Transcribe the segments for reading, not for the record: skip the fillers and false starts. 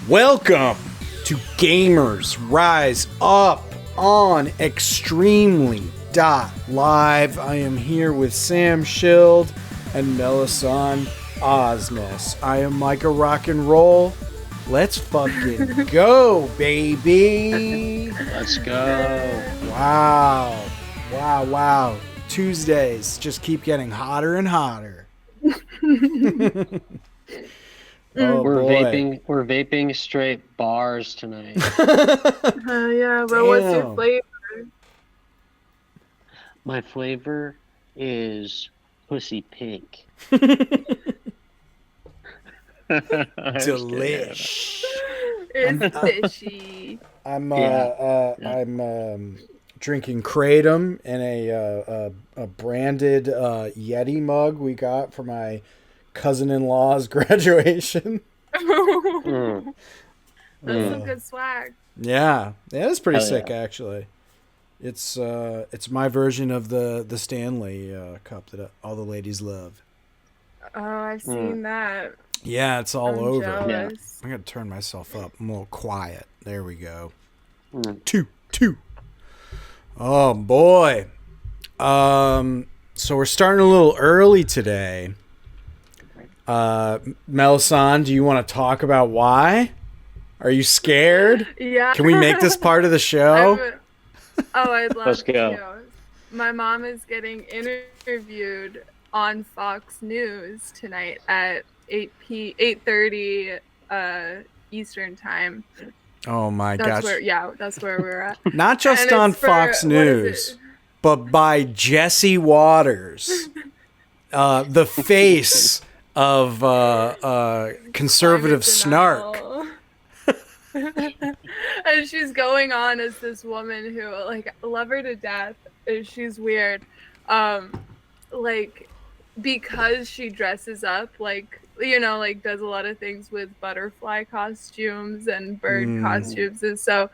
Welcome to Gamers Rise Up on Extremely Live. I am here with Sam Schild and Melisande Osnes. I am Micah Rock and Roll. Let's fucking go, baby. Let's go. Wow. Tuesdays just keep getting hotter and hotter. Oh, we're boy. We're vaping straight bars tonight. Yeah, but what's your flavor? My flavor is pussy pink. Delish. It's fishy. I'm drinking Kratom in a branded Yeti mug we got for my cousin-in-law's graduation. That's some good swag. Yeah, it's pretty sick actually. It's my version of the Stanley cup that all the ladies love. Oh, I've seen that. Yeah, it's all I'm over. jealous. I gotta turn myself up. I'm a little quiet. There we go. Two. Oh boy. So we're starting a little early today. Melisande, do you want to talk about why? Are you scared? Yeah. Can we make this part of the show? I'd love Let's to. go. My mom is getting interviewed on Fox News tonight at 8:30 Eastern time. Oh my gosh. That's where we're at. Not just on Fox News, but by Jesse Waters, the face of conservative snark. And she's going on as this woman who, like, love her to death. She's weird. Because she dresses up, does a lot of things with butterfly costumes and bird costumes. And so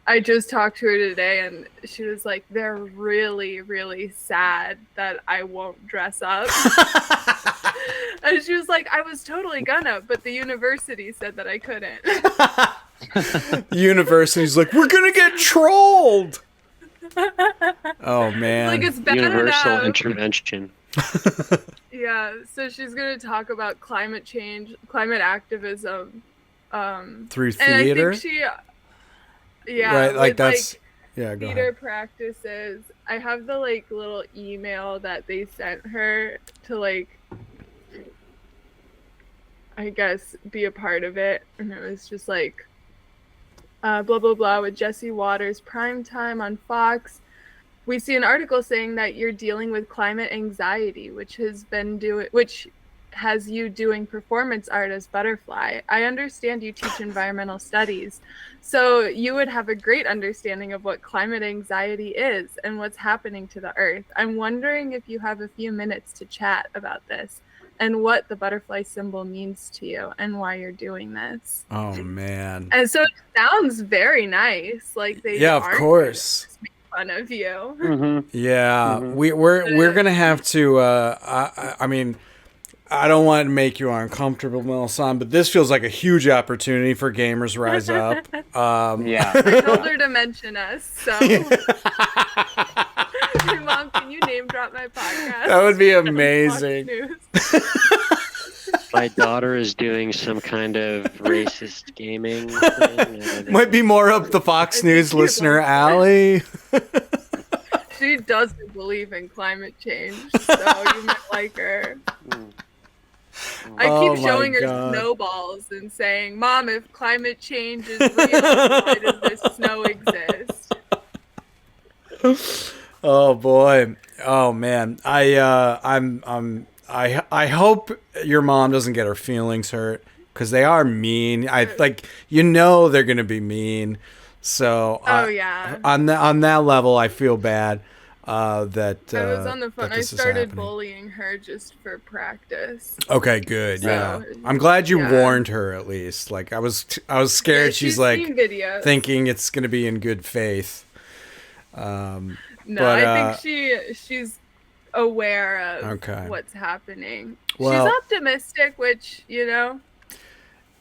I just talked to her today, and she was like, they're really, really sad that I won't dress up. And she was like, I was totally gonna, but the university said that I couldn't. University's like, we're gonna get trolled. Oh man. Like, it's bad Universal enough. intervention. Yeah, so she's gonna talk about climate change, climate activism, through theater. And I think go theater ahead. practices. I have the little email that they sent her to I guess be a part of it, and it was just blah blah blah with Jesse Waters, prime time on Fox. We see an article saying that you're dealing with climate anxiety, which has you doing performance art as Butterfly. I understand you teach environmental studies, so you would have a great understanding of what climate anxiety is and what's happening to the Earth. I'm wondering if you have a few minutes to chat about this and what the butterfly symbol means to you and why you're doing this. Oh man. And so it sounds very nice. Like they of course. Fun of you. Mm-hmm. Yeah, we're gonna have to. I mean, I don't want to make you uncomfortable, Melisande, but this feels like a huge opportunity for Gamers Rise Up. Yeah, I told her to mention us. So, hey, Mom, can you name drop my podcast? That would be amazing. my daughter is doing some kind of racist gaming thing. Might be more up the Fox News listener alley. She doesn't believe in climate change, so you might like her. I keep showing her snowballs and saying, Mom, if climate change is real, why does this snow exist? Oh boy. Oh man. I hope your mom doesn't get her feelings hurt, because they are mean. They're gonna be mean. So on that level, I feel bad that I was on the phone. I started happening. bullying her just for practice. Okay, good. Yeah, I'm glad you warned her at least. Like I was scared. She's like seen videos. Thinking it's gonna be in good faith. I think she's aware of what's happening. Well, she's optimistic, which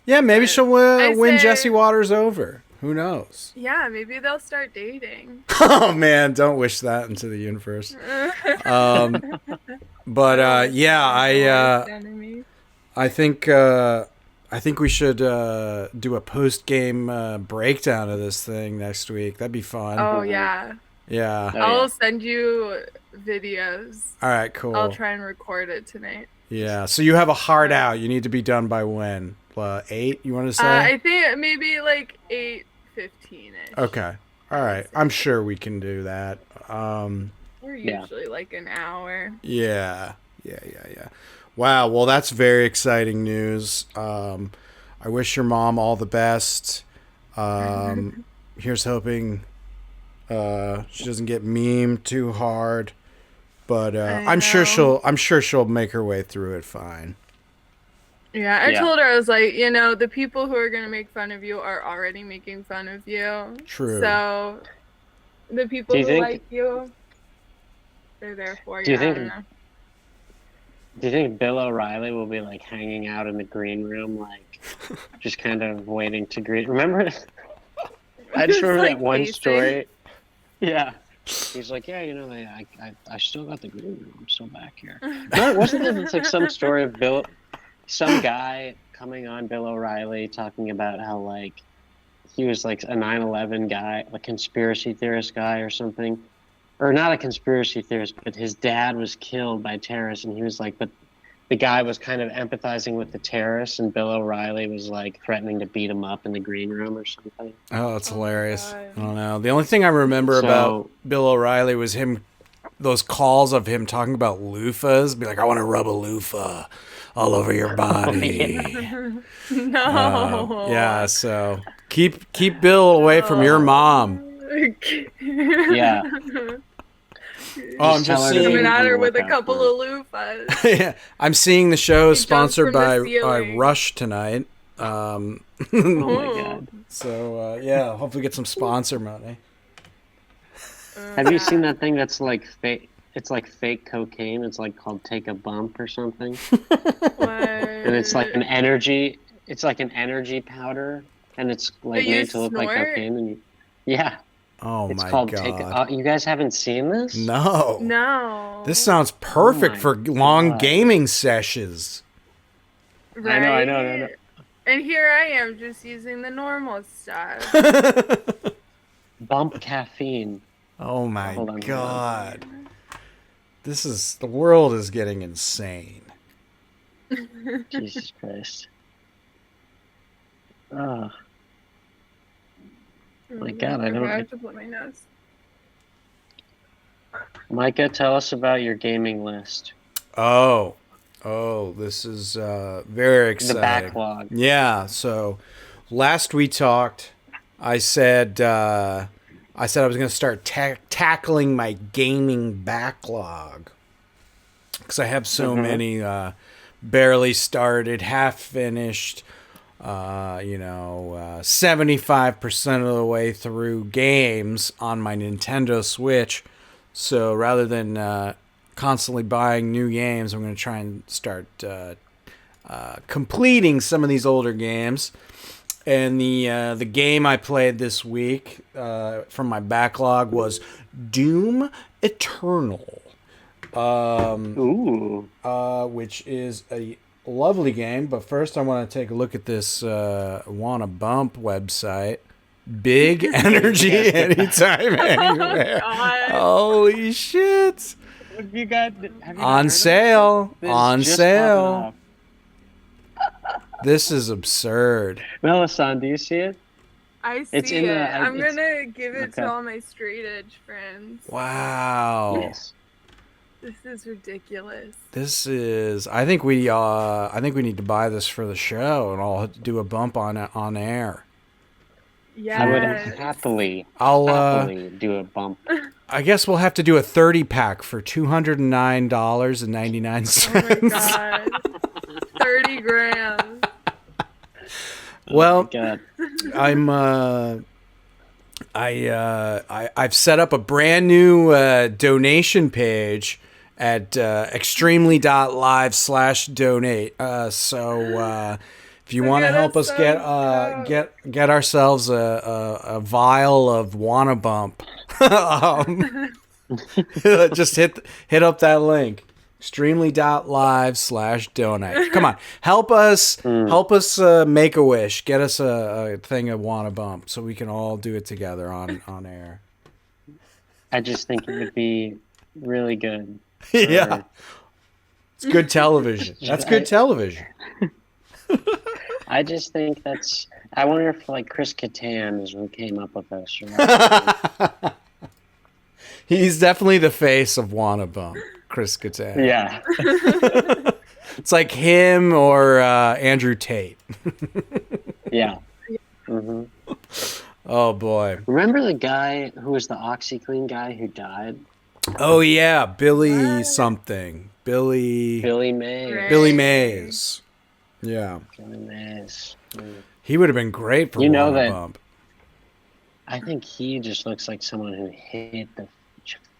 Yeah, maybe But she'll win Jesse Waters over. Who knows? Yeah, maybe they'll start dating. Oh man, don't wish that into the universe. But yeah, I think we should do a post game breakdown of this thing next week. That'd be fun. Oh yeah. Yeah. I'll send you videos. All right, cool. I'll try and record it tonight. Yeah. So you have a hard out. You need to be done by when? 8? You want to say? I think maybe like 8:15ish. Okay. All right. I'm sure we can do that. We're usually like an hour. Yeah. Wow. Well, that's very exciting news. I wish your mom all the best. Here's hoping she doesn't get memed too hard, but I'm sure she'll make her way through it fine. Yeah, I told her, I was like, the people who are going to make fun of you are already making fun of you. True. So the people who like you, they're there for you. Do you think Bill O'Reilly will be like hanging out in the green room, like just kind of waiting to greet? Remember? I just remember that one story. Yeah. He's like, yeah, I still got the green room. I'm still back here. No, wasn't there like some story of some guy coming on Bill O'Reilly talking about how like he was like a 9/11 guy, a conspiracy theorist guy or something, or not a conspiracy theorist, but his dad was killed by terrorists, and he was like, but the guy was kind of empathizing with the terrorists, and Bill O'Reilly was like threatening to beat him up in the green room or something. Oh, that's hilarious. I don't know. The only thing I remember about Bill O'Reilly was those calls of him talking about loofahs, be like, I want to rub a loofah all over your body. No. Yeah, so keep Bill away from your mom. Yeah. I'm just seeing coming at her with a couple of loofahs. Yeah, I'm seeing the show sponsored by Rush tonight. Oh my god! So hopefully get some sponsor money. Have you seen that thing that's like fake? It's like fake cocaine. It's like called Take a Bump or something. What? And it's like an energy. It's like an energy powder, and it's like made to look like cocaine. And yeah. Oh it's my called god! You guys haven't seen this? No. This sounds perfect for long gaming sessions. Right? I know. And here I am just using the normal stuff. Bump caffeine. Oh my god. The world is getting insane. Jesus Christ. Oh. My god, I have to put my nose. Micah, tell us about your gaming list. Oh, this is very exciting. The backlog. Yeah, so last we talked, I said I was going to start tackling my gaming backlog because I have so many barely started, half finished, 75% of the way through games on my Nintendo Switch. So rather than constantly buying new games, I'm going to try and start completing some of these older games. And the game I played this week from my backlog was Doom Eternal, which is a lovely game. But first, I want to take a look at this Wanna Bump website. Big energy anytime, anywhere. Holy shit! Have you on sale. On sale. This is absurd. Melisande, do you see it? I see it. I'm going to give it to all my straight edge friends. Wow. Yes. This is ridiculous. This is. I think we need to buy this for the show, and I'll do a bump on air. Yeah. I would happily do a bump. I guess we'll have to do a 30-pack for $209.99. Oh my god. 30 grams. Well, oh I've set up a brand new donation page at extremely.live/donate. So If you want to help us get ourselves a vial of Wanna Bump, just hit up that link. Extremely.live/donate. Come on, help us make a wish. Get us a thing of Wanna Bump so we can all do it together on air. I just think it would be really good. Yeah, it's good television. That's good television. I just think that's. I wonder if like Chris Kattan is who came up with this. He's definitely the face of Wanna Bump. Chris Kattan. Yeah. It's like him or Andrew Tate. Yeah. Mm-hmm. Oh, boy. Remember the guy who was the OxyClean guy who died? Oh, yeah. Billy something. Billy Mays. Billy Mays. Yeah. Billy Mays. He would have been great for Wanna Bump. I think he just looks like someone who hit the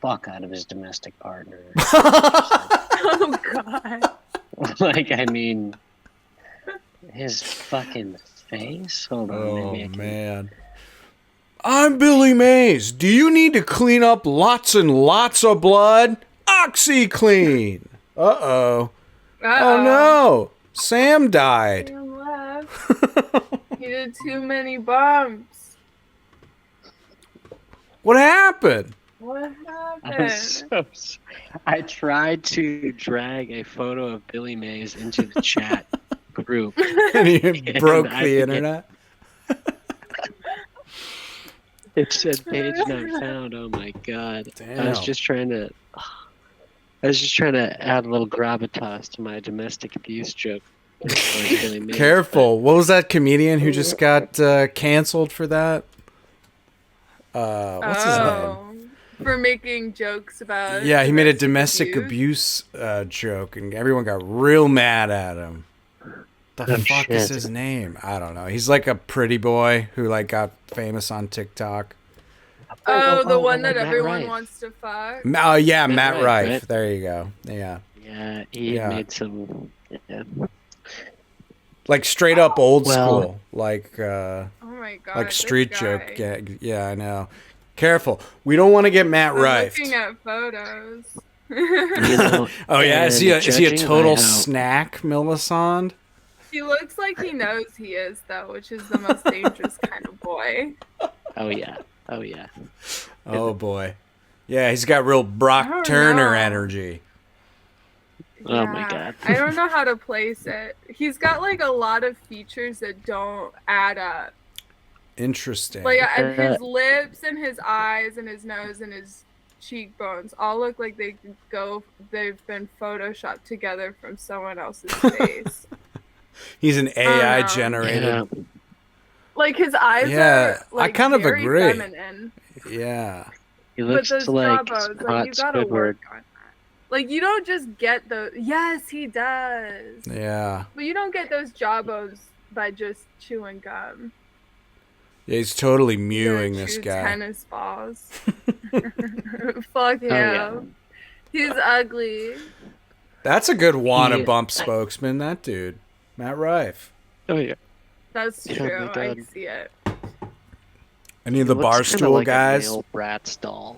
fuck out of his domestic partner. Oh God! Like, I mean, his fucking face. Hold on, oh man. I'm Billy Mays. Do you need to clean up lots and lots of blood? OxyClean. Uh-oh. Oh no. Sam died. Sam left. He did too many bumps. What happened? What happened? I tried to drag a photo of Billy Mays into the chat group. And he broke the internet? It said page not found. Oh my god. Damn. I was just trying to add a little gravitas to my domestic abuse joke. Careful. What was that comedian who just got canceled for that? What's his name? For making jokes about... Yeah, he made a domestic abuse joke, and everyone got real mad at him. The fuck is his name? I don't know. He's like a pretty boy who like got famous on TikTok. The one that everyone wants to fuck? Oh, yeah, Matt Rife. Right? There you go. Yeah. Yeah, he made some... Yeah. Like straight up old school. Like, oh my God, like street joke. Yeah, I know. Careful. We don't want to get Matt Rife. Looking at photos. Oh, yeah? Is he a total snack, Millicent? He looks like he knows he is, though, which is the most dangerous kind of boy. Oh, yeah. Oh, yeah. Oh, boy. Yeah, he's got real Brock Turner energy. Oh, my God. I don't know how to place it. He's got, like, a lot of features that don't add up. Interesting. Like, his lips and his eyes and his nose and his cheekbones all look like they've been photoshopped together from someone else's face. He's an AI generated. Yeah. Like his eyes are like I kind of very agree. feminine. Yeah. He looks but those like jawbones, like you gotta work on that. Like you don't just get those. Yes, he does. Yeah. But you don't get those jawbones by just chewing gum. Yeah, he's totally mewing this guy. Tennis balls. Fuck him. Yeah. He's ugly. That's a good Wanna Bump spokesman, that dude. Matt Rife. Oh, yeah. That's true. I see it. Any of the Barstool like guys? A male Bratz doll.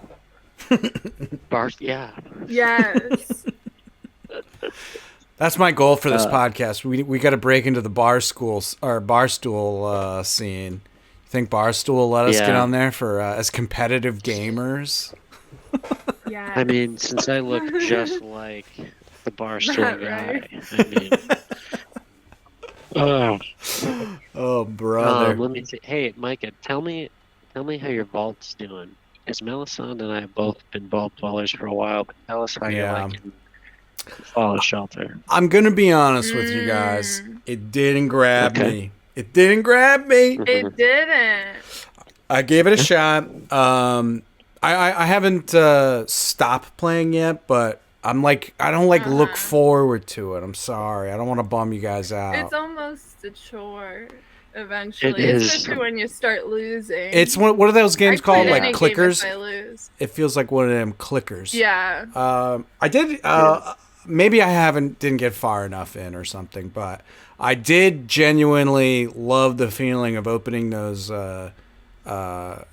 Yeah. Yes. That's my goal for this podcast. We got to break into the Barstool scene. You think Barstool will let us get on there for as competitive gamers? Yeah. I mean, since I look just like the Barstool guy, I mean. Oh, brother. Let me see. Hey, Micah, tell me how your vault's doing. Because Melisande and I have both been vault dwellers for a while, but tell us how you're liking Fallout Shelter. I'm gonna be honest with you guys. It didn't grab me. It didn't grab me. It didn't. I gave it a shot. I haven't stopped playing yet, but I'm like, I don't look forward to it. I'm sorry. I don't want to bum you guys out. It's almost a chore eventually, especially when you start losing. It's what are those games called? Like clickers? I lose. It feels like one of them clickers. Yeah. I did. Maybe I didn't get far enough in or something, but I did genuinely love the feeling of opening those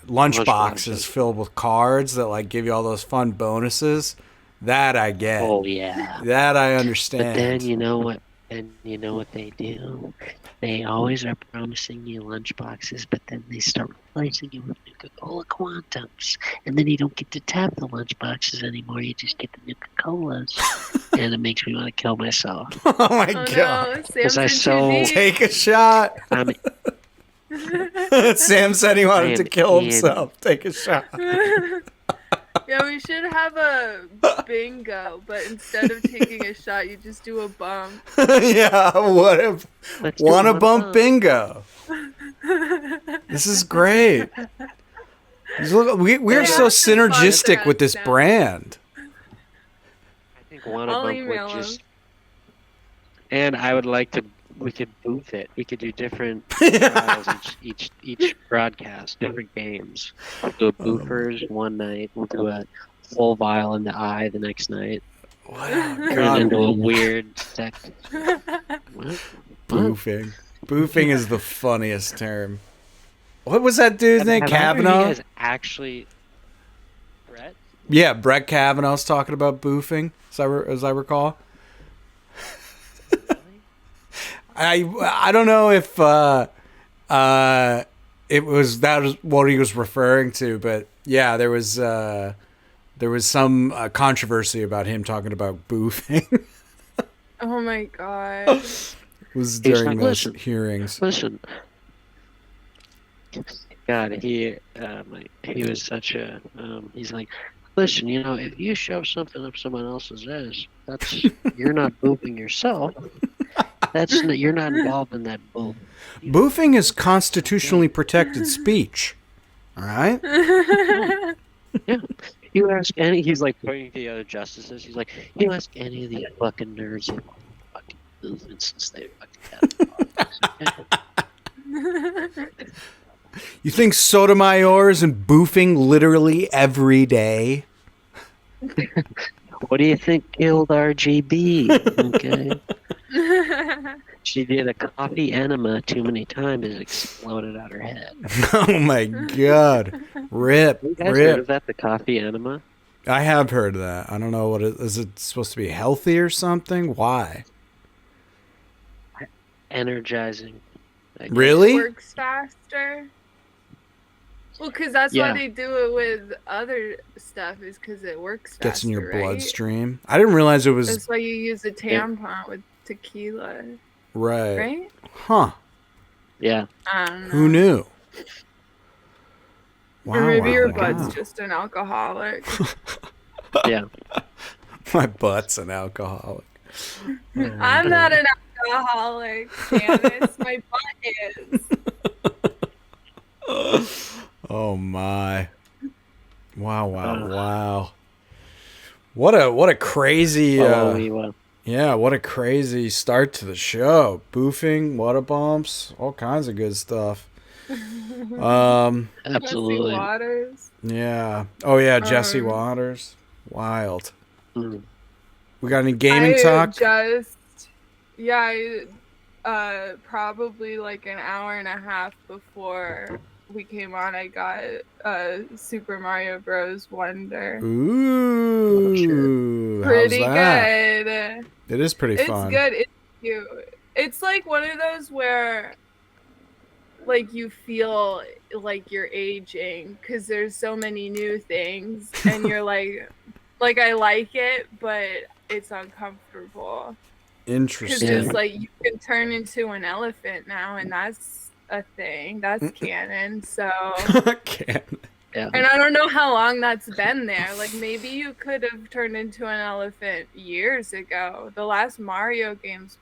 lunch boxes filled with cards that like give you all those fun bonuses. That I get. Oh yeah. That I understand. But then you know what? And you know what they do? They always are promising you lunch boxes, but then they start replacing you with Nuka-Cola Quantums, and then you don't get to tap the lunch boxes anymore. You just get the Nuka-Colas, and it makes me want to kill myself. Oh my god! No, take a shot. Sam said he wanted to kill himself. Take a shot. Yeah, we should have a bingo, but instead of taking a shot, you just do a bump. Yeah, want a bump bingo. This is great. We're so synergistic with this brand. I think one of them would just... And I would like to... We could booth it. We could do different trials each broadcast, different games. We'll do a boofers one night. We'll do a full vial in the eye the next night. Turn into a weird sect. Boofing. Boofing is the funniest term. What was that dude's name? Kavanaugh? Is actually Brett? Yeah, Brett Kavanaugh's talking about boofing, as I recall. I don't know if it was what he was referring to, but yeah, there was some controversy about him talking about boofing. Oh my god! It was during those hearings. Listen, God, he was such a he's like, listen, you know, if you shove something up someone else's ass, you're not boofing yourself. You're not involved in that boof. Boofing is constitutionally protected speech. All right? Yeah. You ask any, he's like pointing to the other justices, he's like, you ask any of these fucking nerds who fucking boofing since they fucking had You think Sotomayor is boofing literally every day? What do you think killed RGB? Okay. She did a coffee enema too many times, it exploded out her head. Oh my god. Rip. You guys heard of that, the coffee enema? I have heard of that. I don't know what it is. It supposed to be healthy or something? Why? Energizing. Really? It works faster. Well, because that's why they do it with other stuff, is because it works faster. Gets in your bloodstream. I didn't realize it was... That's why you use a tampon with tequila. Right. Right? Huh. Yeah. I don't know. Who knew? Wow, or maybe your butt's just an alcoholic. Yeah. My butt's an alcoholic. I'm not an alcoholic, Janice. My butt is. Oh my. Wow. What a crazy what a crazy start to the show. Boofing, water bumps, all kinds of good stuff. Absolutely. Jesse Waters. Yeah. Oh yeah, Jesse Waters. Wild. We got any gaming talk? Probably like an hour and a half before we came on, I got Super Mario Bros. Wonder. Ooh, pretty how's that? Good. It is pretty fun. It's good. It's cute. It's like one of those where, like, you feel like you're aging because there's so many new things, and you're like I like it, but it's uncomfortable. Interesting. Because like you can turn into an elephant now, and that's a thing. That's canon. So canon. Yeah. And I don't know how long that's been there. Like, maybe you could have turned into an elephant years ago. The last Mario games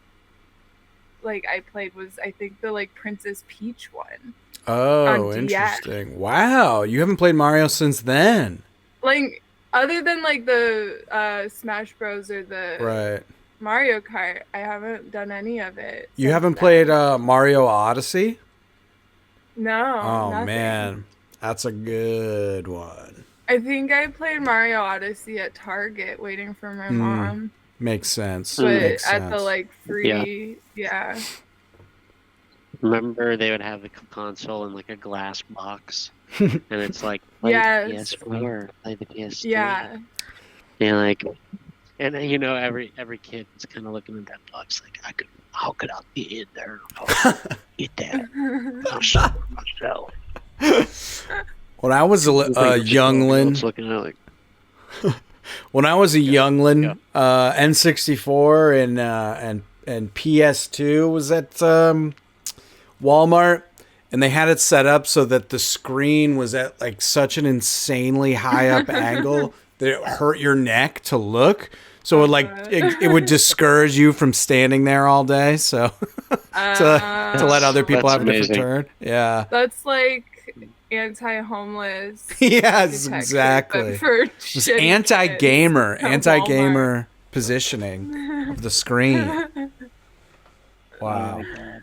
like I played was, I think, the like Princess Peach one. Oh, interesting. Wow, you haven't played Mario since then. Like, other than like the Smash Bros or the Mario Kart, I haven't done any of it. You haven't played Mario Odyssey? No. Oh, nothing. man. That's a good one. I think I played Mario Odyssey at Target waiting for my mom. Makes sense. But Makes sense. at the like free, remember they would have the console in like a glass box, and it's like play the PS4, play the PS3. Yeah. And like, and you know, every kid is kind of looking at that box like, how could I be in there? Get that. I'll show myself. When I was a youngling, looking at like. When I was a youngling, N64 and PS2 was at Walmart, and they had it set up so that the screen was at like such an insanely high up angle that it hurt your neck to look. So it would discourage you from standing there all day. So to let other people have a different turn. Yeah. That's like anti-homeless. Yes, exactly. It's anti-gamer positioning of the screen. Wow. Oh,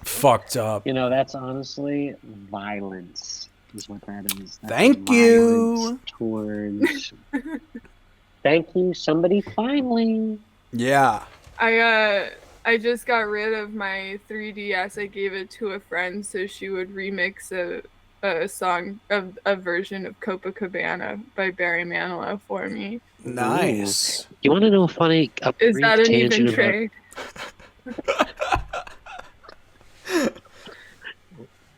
fucked up. You know, that's honestly violence is what that is. That's Thank you. Towards thank you, somebody finally. Yeah. I just got rid of my 3DS. I gave it to a friend so she would remix a song of a version of Copacabana by Barry Manilow for me. Nice. You want to know a funny? Is that an even trade?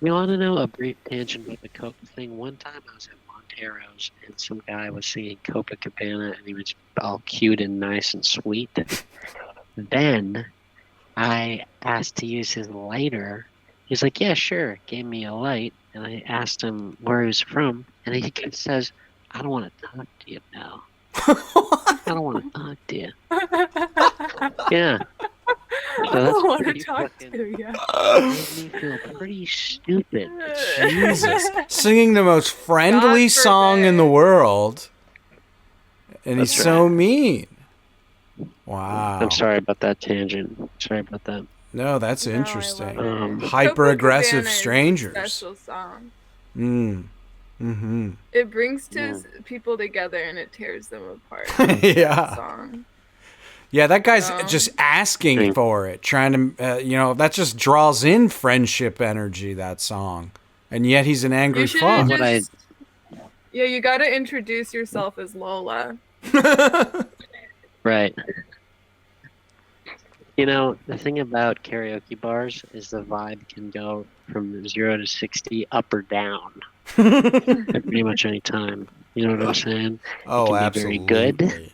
You want to know a brief tangent about the Coke thing? One time I was at Montero's and some guy was singing Copacabana and he was all cute and nice and sweet. Then I asked to use his lighter. He's like, yeah, sure. Gave me a light. And I asked him where he was from. And he says, I don't want to talk to you now. I don't want to talk to you. Yeah. So I don't want to talk to you. Made me feel pretty stupid. Jesus. Singing the most friendly song in the world. And he's so mean. Wow. I'm sorry about that tangent. Sorry about that. No, that's interesting. Hyper-aggressive strangers. Special song. Mm-hmm. It brings people together and it tears them apart. Yeah. Song. Yeah, that guy's just asking for it, trying to, that just draws in friendship energy, that song. And yet he's an angry fuck. Yeah, you got to introduce yourself as Lola. Right. You know, the thing about karaoke bars is the vibe can go from 0 to 60 up or down at pretty much any time. You know what I'm saying? Oh, it can absolutely. be very good,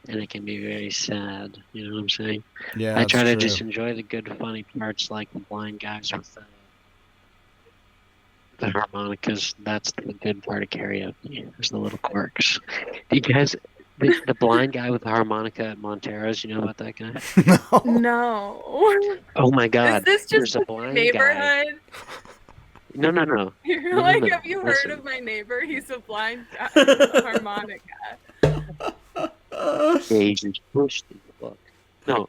and it can be very sad. You know what I'm saying? Yeah, I try to just enjoy the good, funny parts, like the blind guys with the harmonicas. That's the good part of karaoke. There's the little quirks. You guys... The blind guy with the harmonica at Montero's, you know about that guy? No. Oh my God! Is this just a blind neighborhood? Guy. No. You're like, have you heard of my neighbor? He's a blind guy with a harmonica. Yeah, he's supposed to look. No.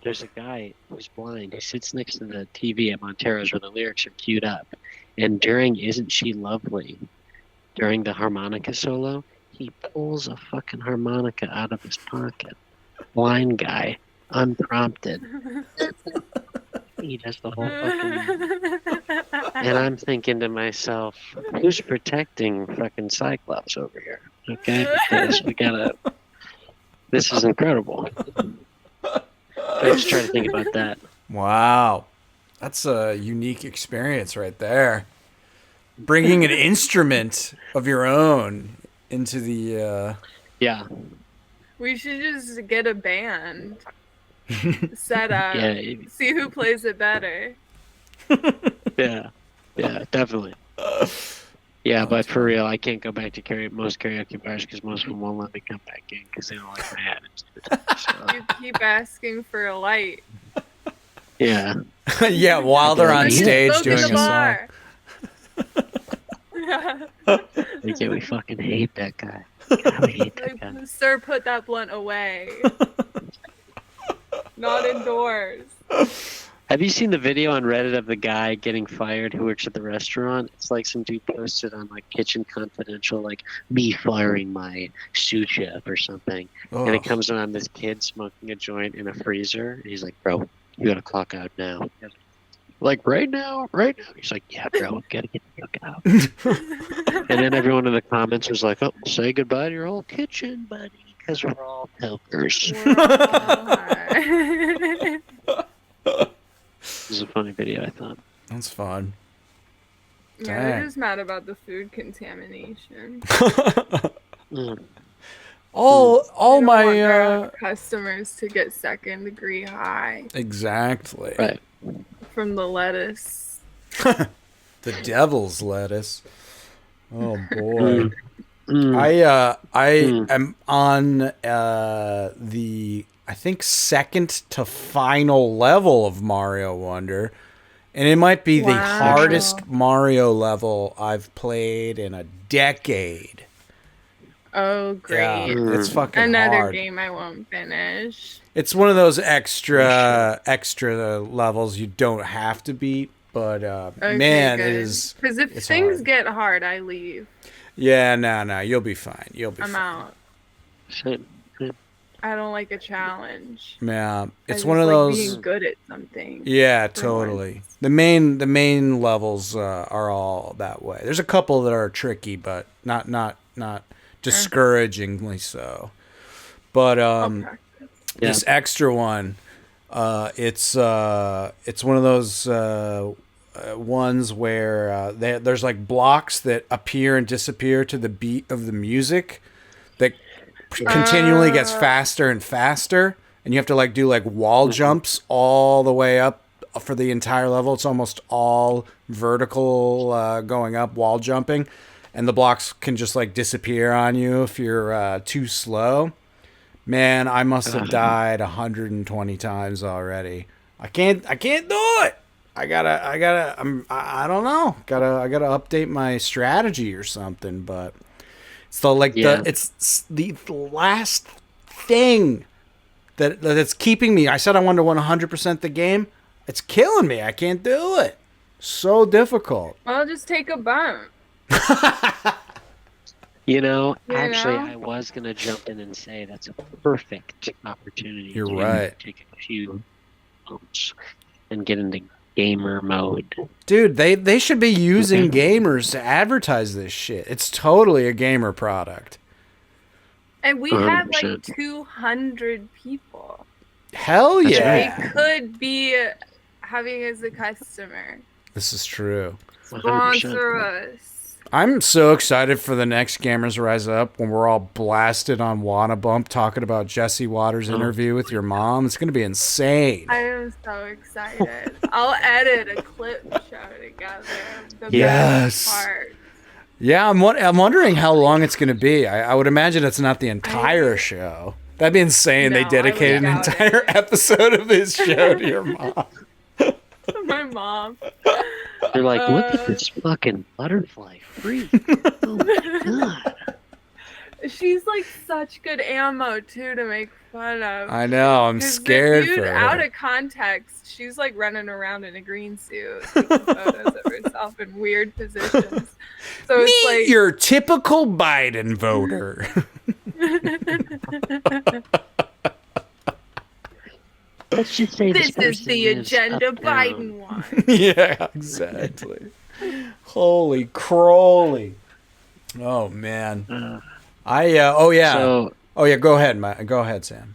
There's a guy who's blind. He sits next to the TV at Montero's where the lyrics are queued up, and during "Isn't She Lovely," during the harmonica solo. He pulls a fucking harmonica out of his pocket. Blind guy. Unprompted. He does the whole fucking... And I'm thinking to myself, who's protecting fucking Cyclops over here? Okay? Because we gotta... This is incredible. I just try to think about that. Wow. That's a unique experience right there. Bringing an instrument of your own into the yeah. We should just get a band set up. See who plays it better. Yeah, definitely. Yeah, but for real, I can't go back to most karaoke bars because most of them won't let me come back in because they don't like my attitude. So. You keep asking for a light. Yeah. Yeah, while they're on stage doing a song. Yeah, we fucking hate that guy. God, we hate that guy. Sir, put that blunt away. Not indoors. Have you seen the video on Reddit of the guy getting fired who works at the restaurant? It's like some dude posted on like Kitchen Confidential, like me firing my sous chef or something. Oh. And it comes on this kid smoking a joint in a freezer. And he's like, bro, you gotta clock out now. Like right now. He's like, yeah, bro, we gotta get the fuck out. And then everyone in the comments was like, oh, say goodbye to your whole kitchen, buddy, because we're all tokers. This is a funny video, I thought. That's fun. Yeah, they're just mad about the food contamination. All my customers to get second-degree high. Exactly. Right. From the lettuce. The devil's lettuce. Oh boy. I am on the I think second to final level of Mario Wonder. And it might be the hardest Mario level I've played in a decade. Oh, great. Yeah, it's fucking Another hard. game I won't finish. It's one of those extra levels you don't have to beat, but man, it is. Because if things hard. Get hard, I leave. Yeah, no, you'll be fine. I'm out. I don't like a challenge. Yeah, it's one of those being good at something. Yeah, totally. Once. The main levels are all that way. There's a couple that are tricky, but not discouragingly so. But this extra one, it's one of those ones where there's like blocks that appear and disappear to the beat of the music that continually gets faster and faster, and you have to like do like wall jumps all the way up for the entire level. It's almost all vertical going up, wall jumping, and the blocks can just like disappear on you if you're too slow. Man, I must have died 120 times already. I can't do it. I don't know. I gotta update my strategy or something, but it's the last thing that's keeping me. I said I wanted to 100% the game. It's killing me. I can't do it. So difficult. Well, just take a bump. Actually, I was going to jump in and say that's a perfect opportunity. You're right. Take a few bumps and get into gamer mode. Dude, they should be using gamers to advertise this shit. It's totally a gamer product. And we 100%. Have like 200 people. Hell yeah. They could be having as a customer. This is true. Sponsor 100%. Us. I'm so excited for the next Gamers Rise Up when we're all blasted on Wanna Bump talking about Jesse Waters' interview with your mom. It's going to be insane. I am so excited. I'll edit a clip show together. The best part. Yeah, I'm wondering how long it's going to be. I would imagine it's not the entire show. That'd be insane. No, they dedicated an entire episode of his show to your mom. My mom. They're like, look at this fucking butterfly freak. Oh my god. She's like such good ammo too to make fun of. I know, I'm scared for her. Out of context, she's like running around in a green suit, taking photos of herself in weird positions. So it's like your typical Biden voter. Let's just say this is the agenda Biden one. Yeah, exactly. Holy crawly. Oh man. Oh yeah. Go ahead, Sam.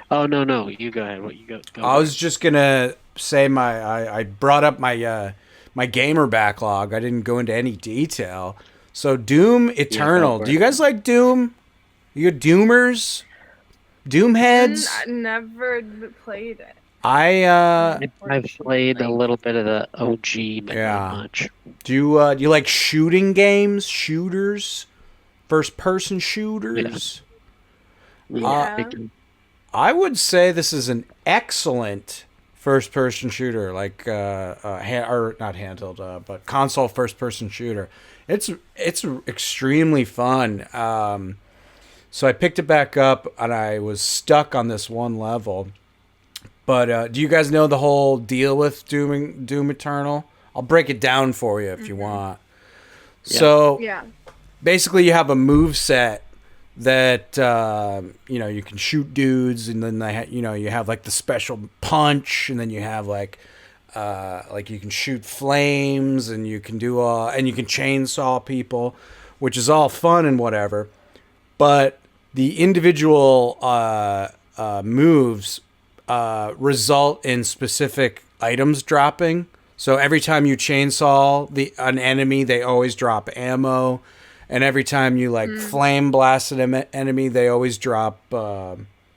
Oh no, you go ahead. What you go I was just gonna say I brought up my my gamer backlog. I didn't go into any detail. So Doom Eternal. Do you guys like Doom? You Doomers? Doom heads? I never played it. I've played a little bit of the OG, but not much. Do you like shooting games? Shooters? First person shooters? Yeah. I would say this is an excellent first person shooter, like or not handheld, but console first person shooter. It's extremely fun. So I picked it back up, and I was stuck on this one level. But do you guys know the whole deal with Doom Eternal? I'll break it down for you if you want. Yeah. So basically you have a move set that you can shoot dudes, and then you have like the special punch, and then you have like like you can shoot flames and you can do and you can chainsaw people, which is all fun and whatever. But the individual moves result in specific items dropping. So every time you chainsaw an enemy, they always drop ammo, and every time you flame blast an enemy, they always drop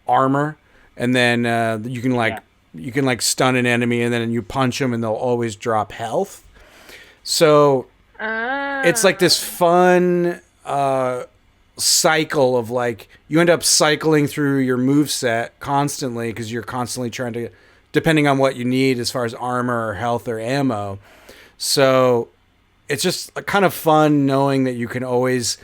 armor. And then you can stun an enemy, and then you punch them, and they'll always drop health. So it's like this fun cycle of you end up cycling through your moveset constantly because you're constantly trying to, depending on what you need as far as armor or health or ammo. So it's just kind of fun knowing that you can always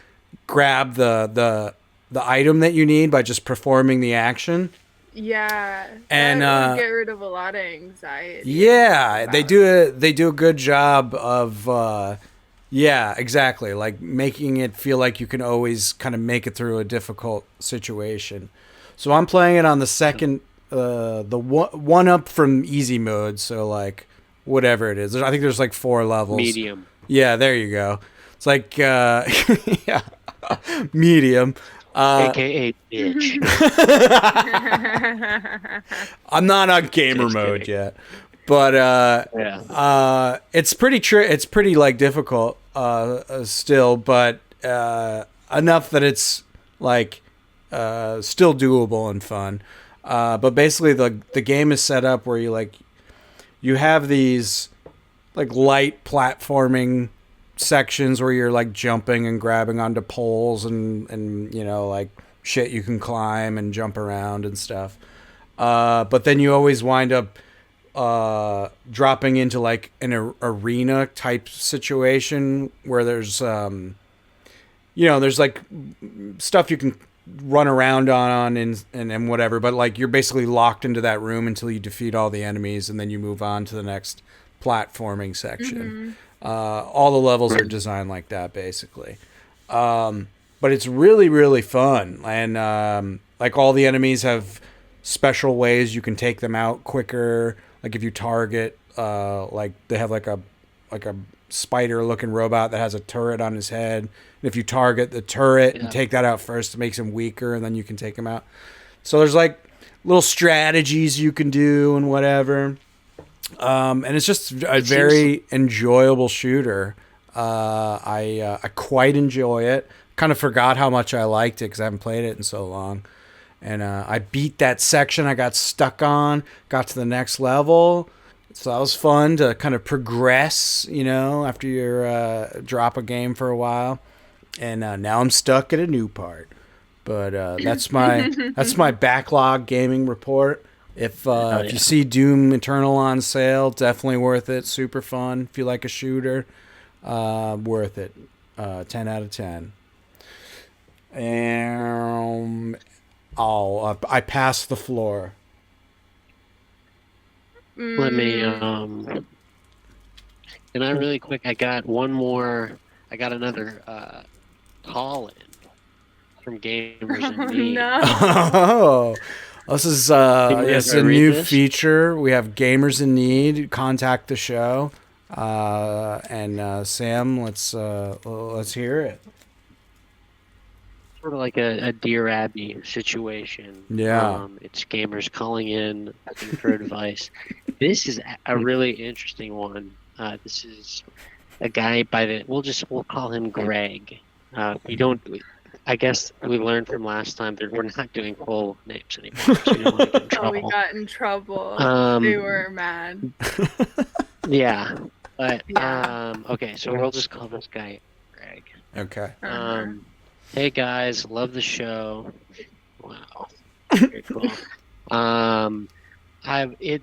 grab the item that you need by just performing the action. Yeah, and that would get rid of a lot of anxiety. Yeah, they do a good job of yeah, exactly, like making it feel like you can always kind of make it through a difficult situation. So I'm playing it on the second, the one up from easy mode. So whatever it is, I think there's 4 levels. Medium. Yeah, there you go. It's yeah, medium. AKA bitch. I'm not on gamer mode yet, but it's pretty it's pretty difficult still, but enough that it's still doable and fun. But basically the game is set up where you have these light platforming sections where you're jumping and grabbing onto poles and shit you can climb and jump around and stuff. But then you always wind up dropping into an arena type situation where there's there's stuff you can run around on and whatever, but you're basically locked into that room until you defeat all the enemies, and then you move on to the next platforming section. All the levels are designed like that, basically. But it's really, really fun. And all the enemies have special ways you can take them out quicker. If you target, they have a spider-looking robot that has a turret on his head. And if you target the turret and take that out first, it makes him weaker, and then you can take him out. So there's little strategies you can do and whatever. And it's just a very enjoyable shooter. I quite enjoy it. Kind of forgot how much I liked it because I haven't played it in so long. And I beat that section I got stuck on, got to the next level. So that was fun to kind of progress, after you drop a game for a while. And now I'm stuck at a new part. But that's my backlog gaming report. If you see Doom Eternal on sale, definitely worth it. Super fun. If you like a shooter, worth it. 10 out of 10. And I passed the floor. Let me and I really quick. I got one more. I got another call in from Gamers in Need. No. Oh. This is it's a new feature. We have Gamers in Need. Contact the show, and Sam, let's hear it. Sort of like a Dear Abby situation. Yeah, it's gamers calling in asking for advice. This is a really interesting one. This is a guy we'll call him Greg. I guess we learned from last time that we're not doing full names anymore. So we don't want to get in trouble. We got in trouble. They were mad. Yeah. But, okay, so we'll just call this guy Greg. Okay. Hey, guys. Love the show. Wow. Very cool.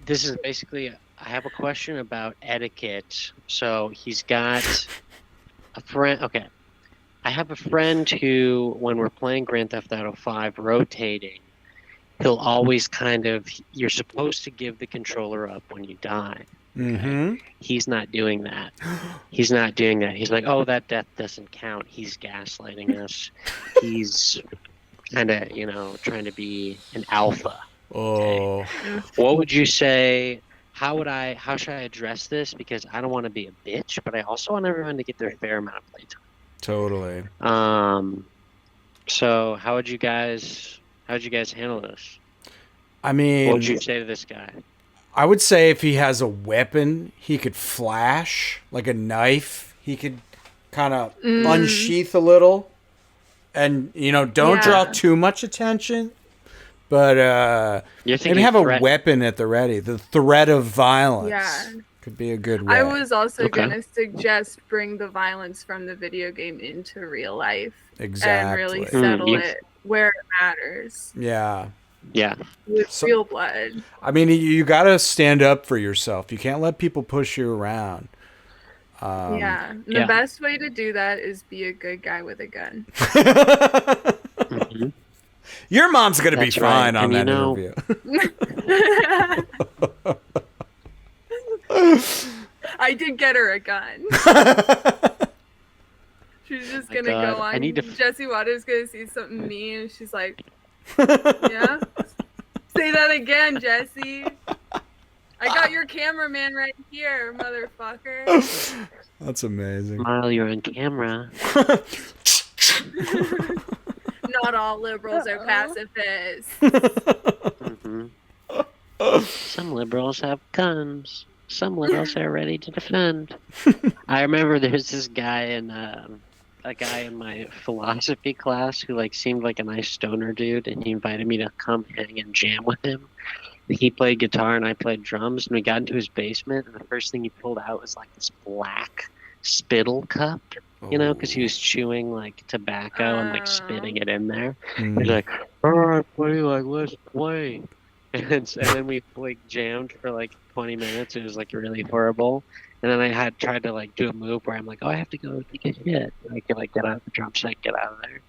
This is basically, I have a question about etiquette. So he's got a friend. Okay. I have a friend who, when we're playing Grand Theft Auto 5 rotating, he'll always you're supposed to give the controller up when you die. Mm-hmm. He's not doing that. He's not doing that. He's like, oh, that death doesn't count. He's gaslighting us. He's kind of, trying to be an alpha. Oh. What would you say? how should I address this? Because I don't want to be a bitch, but I also want everyone to get their fair amount of playtime. Totally. So how'd you guys handle this? I mean, What'd you say to this guy? I would say if he has a weapon, he could flash like a knife. He could kind of unsheath a little, and don't draw too much attention. But maybe have a weapon at the ready. The threat of violence could be a good way. I was also gonna suggest bring the violence from the video game into real life. Exactly. And really settle it where it matters. Yeah. Yeah. With real blood. I mean, you got to stand up for yourself. You can't let people push you around. The best way to do that is be a good guy with a gun. Your mom's going to be fine on that interview. I did get her a gun. She's just going to go on. Jesse Waters going to see something mean, and she's like, yeah? Say that again, Jesse. I got your cameraman right here, motherfucker. That's amazing. While you're on camera. Not all liberals are pacifists. Some liberals have guns. Some liberals are ready to defend. I remember there's this guy in a guy in my philosophy class who seemed like a nice stoner dude, and he invited me to come hang and jam with him. He played guitar and I played drums, and we got into his basement, and the first thing he pulled out was this black spittle cup, because he was chewing tobacco and spitting it in there. He's like, all right, buddy, let's play. And then we jammed for 20 minutes. It was really horrible. And then I had tried to do a move where I'm like, oh, I have to go take a shit. And I could get out of the drum set, get out of there.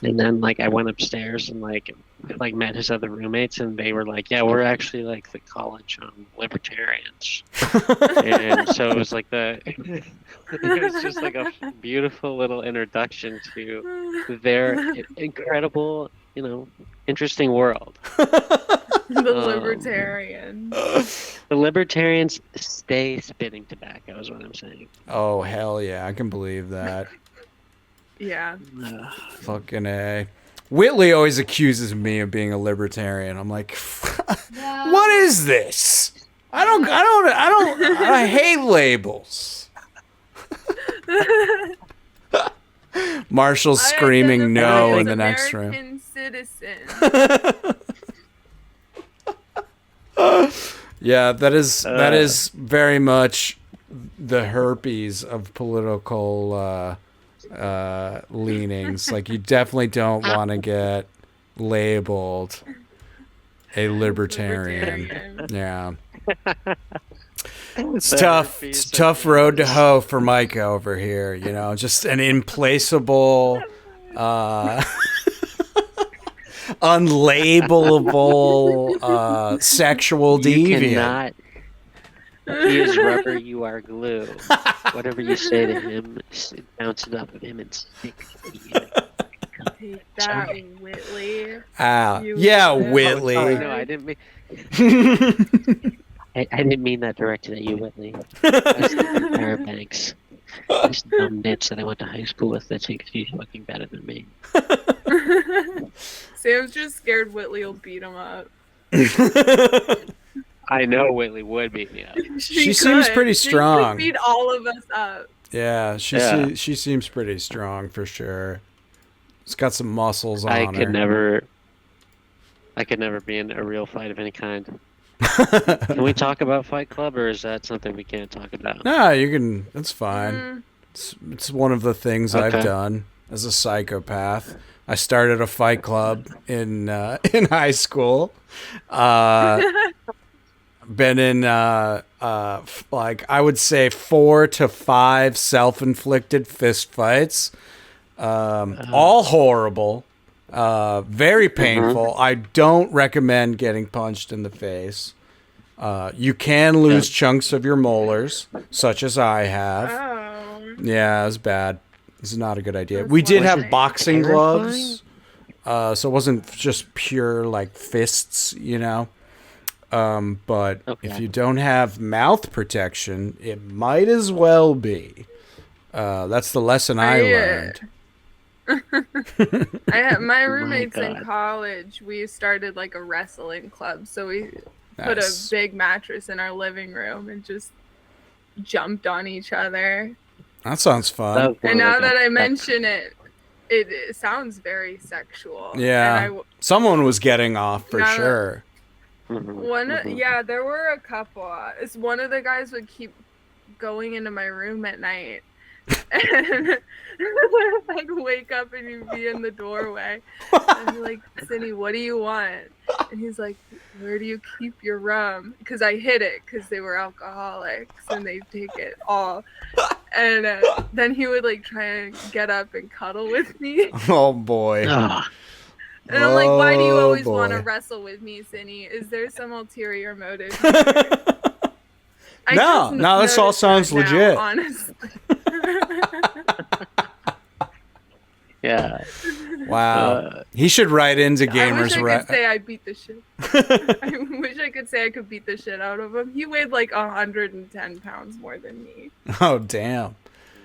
And then I went upstairs and met his other roommates, and they were like, yeah, we're actually the college libertarians. And so it was it was just a beautiful little introduction to their incredible, interesting world. The libertarians. The libertarians stay spitting tobacco is what I'm saying. Oh, hell yeah. I can believe that. Yeah. Fucking A. Whitley always accuses me of being a libertarian. I'm like, what is this? I hate labels. Marshall's screaming no in the next room. American citizen. Yeah, that is very much the herpes of political leanings. You definitely don't want to get labeled a libertarian. Yeah. It's tough. It's a tough road to hoe for Micah over here, just an implacable unlabelable sexual deviant. He is rubber, you are glue. Whatever you say to him, bounces off of him and sticks to you. Take that, Whitley. Yeah, Whitley. No, I didn't mean... I didn't mean that directed at you, Whitley. That's the Fairbanks. This dumb bitch that I went to high school with that thinks she's fucking better than me. Sam's just scared Whitley will beat him up. I know Whitley would beat me up. She seems pretty strong. She could beat all of us up. Yeah, she seems pretty strong for sure. She's got some muscles on her. I could never be in a real fight of any kind. Can we talk about Fight Club, or is that something we can't talk about? No, you can. That's fine. It's one of the things I've done as a psychopath. I started a fight club in high school. Been in I would say 4 to 5 self-inflicted fist fights. All horrible. Very painful. I don't recommend getting punched in the face. You can lose chunks of your molars, such as I have. Oh. Yeah, it's bad. This is not a good idea. We did have boxing gloves, so it wasn't just pure fists, But if you don't have mouth protection, it might as well be. That's the lesson I learned. My roommates in college, we started like a wrestling club. So we put a big mattress in our living room and just jumped on each other. That sounds fun. And now that I mention it, it sounds very sexual. Yeah. Someone was getting off for sure. Yeah, there were a couple. It's one of the guys would keep going into my room at night. And I'd wake up and he'd be in the doorway. And I'd be like, Cindy, what do you want? And he's like, where do you keep your rum? Because I hid it because they were alcoholics and they'd take it all. And then he would like try and get up and cuddle with me. Oh boy. And I'm like, why do you always want to wrestle with me, Cindy? Is there some ulterior motive? No, this all sounds legit. Honestly. Yeah. Wow. He should write into Gamers. I wish I could say I beat the shit. I wish I could say I could beat the shit out of him. He weighed like 110 pounds more than me. Oh, damn.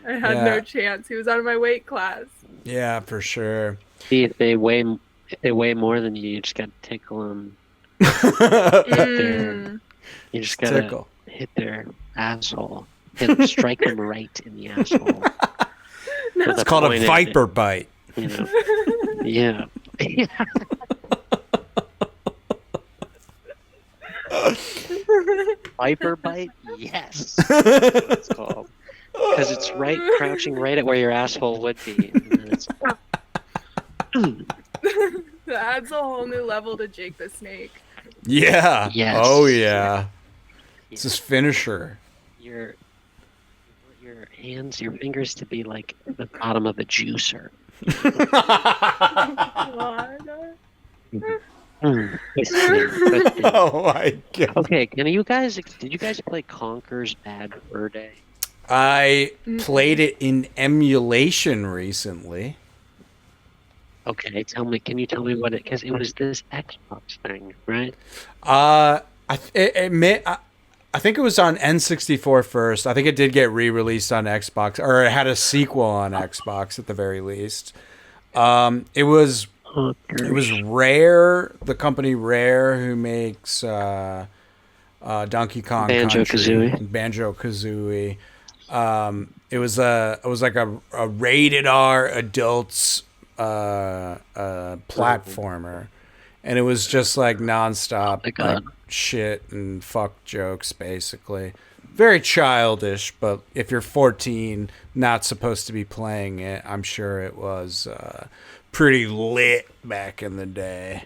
I had no chance. He was out of my weight class. Yeah, for sure. See, if they weigh more than you just got to tickle them. You just got to hit their asshole. Strike them right in the asshole. It's called a viper bite. You know? Yeah. Viper bite? Yes. That's what it's called. Because it's crouching right at where your asshole would be. That adds a whole new level to Jake the Snake. Yeah. Yes. Oh, yeah. It's his finisher. Your fingers to be like the bottom of a juicer. Oh my god. Okay, did you guys play Conker's Bad Fur Day? I played it in emulation recently. Okay, can you tell me what because it was this Xbox thing, right? I think it was on N64 first. I think it did get re-released on Xbox, or it had a sequel on Xbox at the very least. It was Rare, the company Rare, who makes Donkey Kong Banjo-Kazooie. Banjo-Kazooie. It was like a rated R adults platformer, and it was just like nonstop like shit and fuck jokes, basically. Very childish, but if you're 14, not supposed to be playing it, I'm sure it was pretty lit back in the day.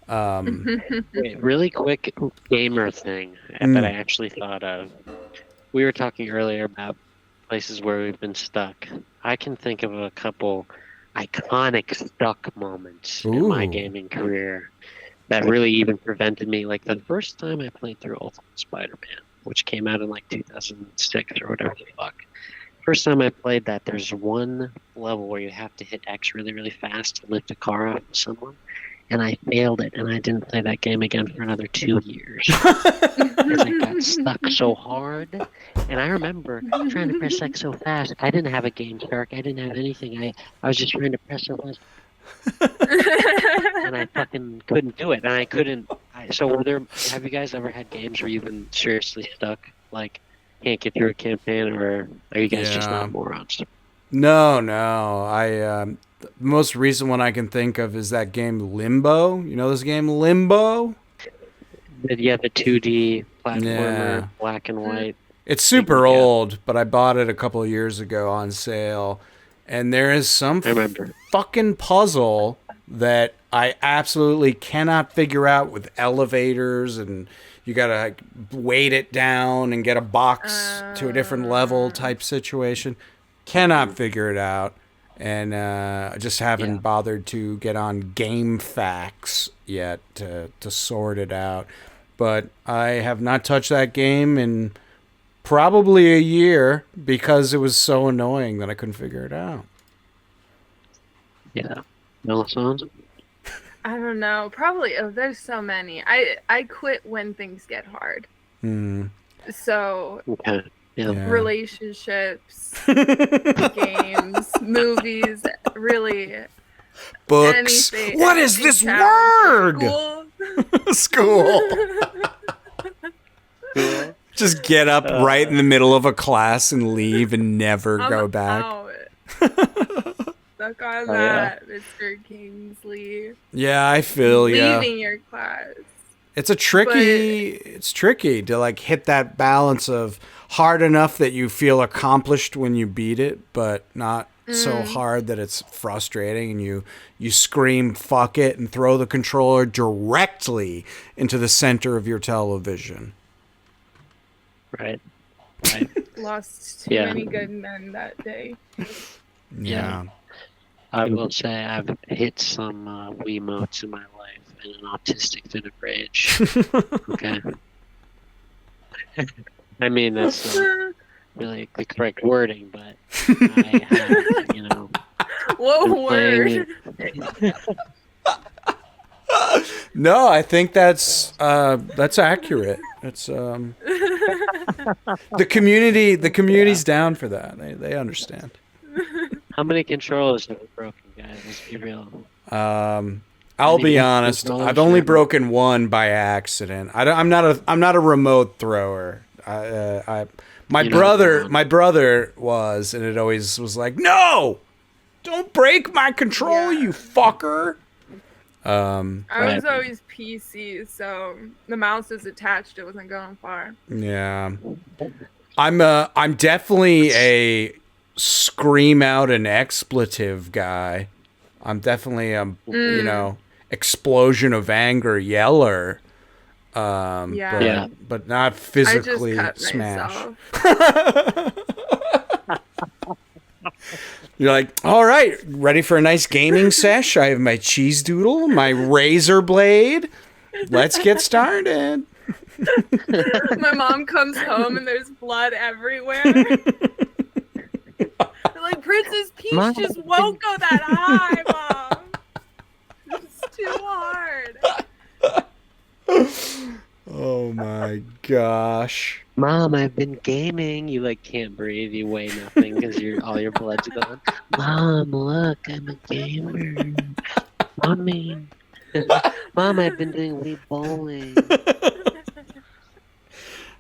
Wait, really quick gamer thing that I actually thought of. We were talking earlier about places where we've been stuck. I can think of a couple iconic stuck moments in my gaming career that really even prevented me. Like the first time I played through Ultimate Spider-Man, which came out in like 2006 or whatever the fuck. First time I played that, there's one level where you have to hit X really, really fast to lift a car off of someone. And I failed it, and I didn't play that game again for another 2 years. Because I got stuck so hard. And I remember trying to press X so fast. I didn't have a Game Shark. I didn't have anything. I was just trying to press so fast. And I fucking couldn't do it. And I couldn't. Have you guys ever had games where you've been seriously stuck? Like, can't get through a campaign, or are you guys just not morons? No. The most recent one I can think of is that game Limbo. You know this game Limbo? Yeah, the 2D platformer, black and white. It's super old, but I bought it a couple of years ago on sale. And there is some fucking puzzle that I absolutely cannot figure out with elevators, and you gotta like weight it down and get a box to a different level type situation. Cannot figure it out. And I just haven't bothered to get on Game Facts yet to sort it out. But I have not touched that game in probably a year because it was so annoying that I couldn't figure it out. Yeah. No sounds? I don't know. Probably. Oh, there's so many. I quit when things get hard. So Okay. Yeah. relationships, games, movies, really books. anything. What is this word? School. Just get up right in the middle of a class and leave and never go back. Stuck on that, Mr. Kingsley. Yeah, I feel ya. Leaving your class. It's tricky to like hit that balance of hard enough that you feel accomplished when you beat it, but not so hard that it's frustrating and you scream fuck it and throw the controller directly into the center of your television. Right. Lost too many good men that day. Yeah. I will say I've hit some Wiimotes in my life in an autistic fit of rage. Okay. I mean, that's not really the correct wording, but I have, you know. What word? No, I think that's accurate. It's the community's down for that. They understand. How many controllers have you broken, guys? Let's be real. I'll be honest. I've only broken one by accident. I'm not a remote thrower. My brother was, and it always was like, no, don't break my controller, you fucker. I was always PC, so the mouse is attached. It wasn't going far. Yeah, I'm definitely a scream out an expletive guy. I'm definitely you know, explosion of anger yeller. But not physically smash. You're like, all right, ready for a nice gaming sesh? I have my cheese doodle, my razor blade. Let's get started. My mom comes home and there's blood everywhere. They're like, Princess Peach just won't go that high, Mom. It's too hard. Oh my gosh. Mom, I've been gaming. You like can't breathe. You weigh nothing because all your blood's gone. Mom, look, I'm a gamer. Mommy. Mom, I've been doing Wii bowling.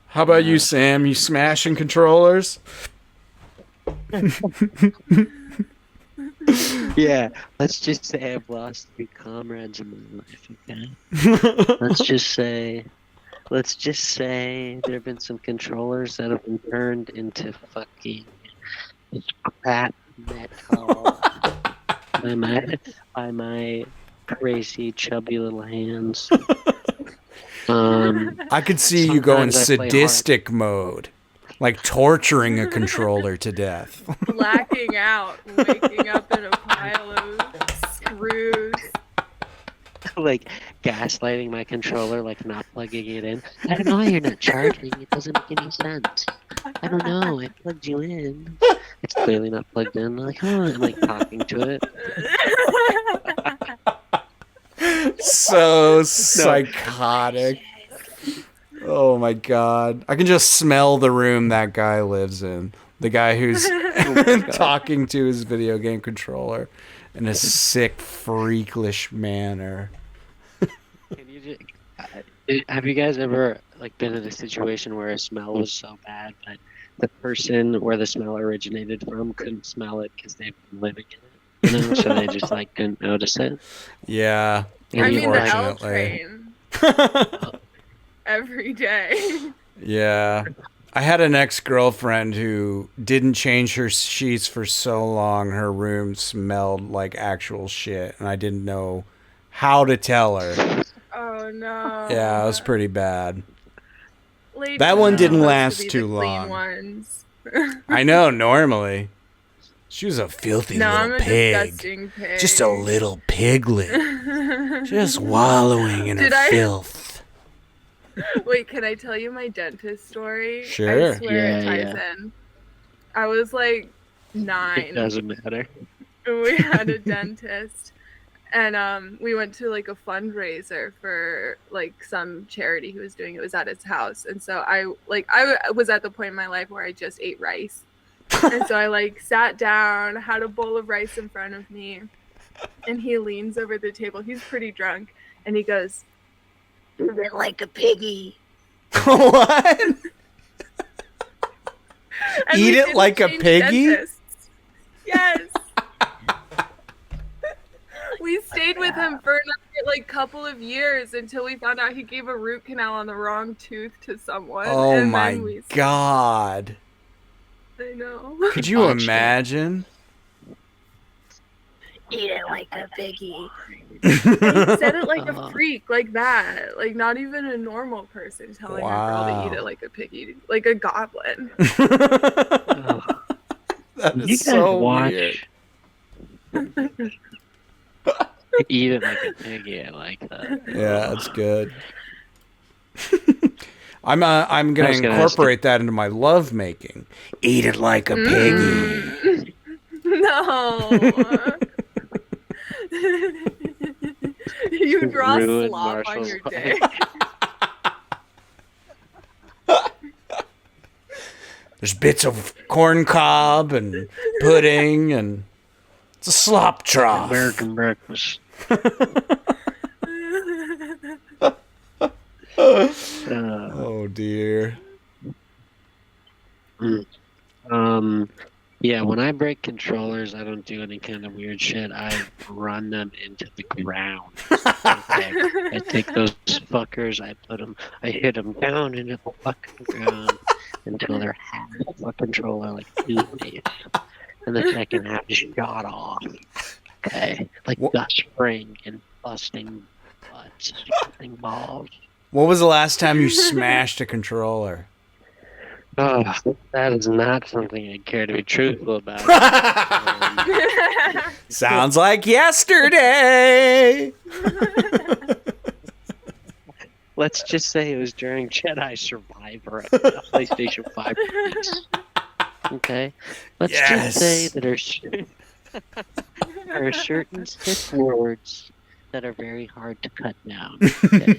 How about you, Sam? You smashing controllers? Yeah, let's just say I've lost 3 comrades in my life, okay? Let's just say there have been some controllers that have been turned into fucking crap metal by my crazy chubby little hands. I could see you going sadistic mode. Like torturing a controller to death. Blacking out, waking up in a pile of screws. Like gaslighting my controller, like not plugging it in. I don't know why you're not charging. It doesn't make any sense. I don't know. I plugged you in. It's clearly not plugged in. Like, oh, I'm like talking to it. So psychotic. Oh my god. I can just smell the room that guy lives in. The guy who's talking to his video game controller in a sick, freakish manner. Have you guys ever like been in a situation where a smell was so bad but the person where the smell originated from couldn't smell it because they've been living in it? You know, so they just like couldn't notice it? Yeah. I mean the L train. Every day. Yeah. I had an ex-girlfriend who didn't change her sheets for so long her room smelled like actual shit and I didn't know how to tell her. Oh no. Yeah, it was pretty bad. That one didn't last too long. Ones. I know, normally. She was a filthy little pig. Just a little piglet. Just wallowing in her filth. Wait, can I tell you my dentist story? Sure. I swear it ties in. I was like 9. It doesn't matter. We had a dentist, And we went to like a fundraiser for like some charity he was doing. It was at his house, and so I was at the point in my life where I just ate rice, and so I like sat down, had a bowl of rice in front of me, and he leans over the table. He's pretty drunk, and he goes, "Eat it like a piggy." What? Eat it like a piggy? Dentists. Yes. We stayed with him for another like couple of years until we found out he gave a root canal on the wrong tooth to someone. Oh and my God. I know. Could you imagine? Eat it like a piggy. He said it like a freak, like that. Like not even a normal person telling a girl to eat it like a piggy, like a goblin. That is so weird. Eat it like a piggy. I like that. Yeah, that's good. I'm gonna incorporate that into my love making. Eat it like a piggy. No. You draw slop on your dick. There's bits of corn cob and pudding, and it's a slop trough. American breakfast. Oh dear. Yeah, when I break controllers, I don't do any kind of weird shit. I run them into the ground. I take those fuckers, I hit them down into the fucking ground until they're half a controller, like 2 days. And the second half is shot off. Okay? Like gut spring and busting butts, busting balls. What was the last time you smashed a controller? Oh, that is not something I'd care to be truthful about. Sounds like yesterday. Let's just say it was during Jedi Survivor at the PlayStation 5 release. Okay? Let's just say that there are certain Sith words that are very hard to cut down. Okay?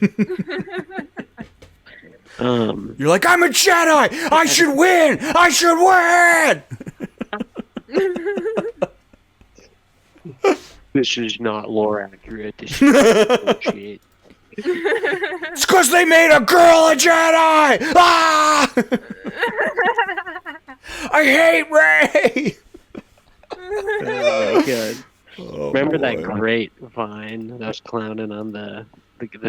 You're like, I'm a Jedi! I should win! I should win! This is not lore accurate. This is bullshit. It's because they made a girl a Jedi! Ah! I hate Rey! Oh, good. Oh, remember that great Vine that I was clowning on the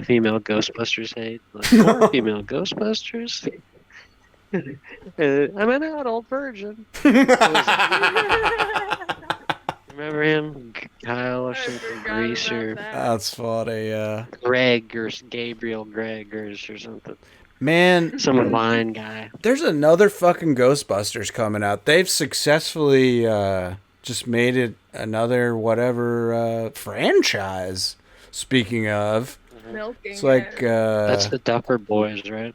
female Ghostbusters hate? Like, more female Ghostbusters? I'm an adult virgin. Remember him? Kyle or something? Greaser. That's funny, yeah. Greg or Gabriel Gregors or something. Man. Some Vine guy. There's another fucking Ghostbusters coming out. They've successfully just made it another whatever franchise. Speaking of. Milking it's like that's the Duffer Boys, right?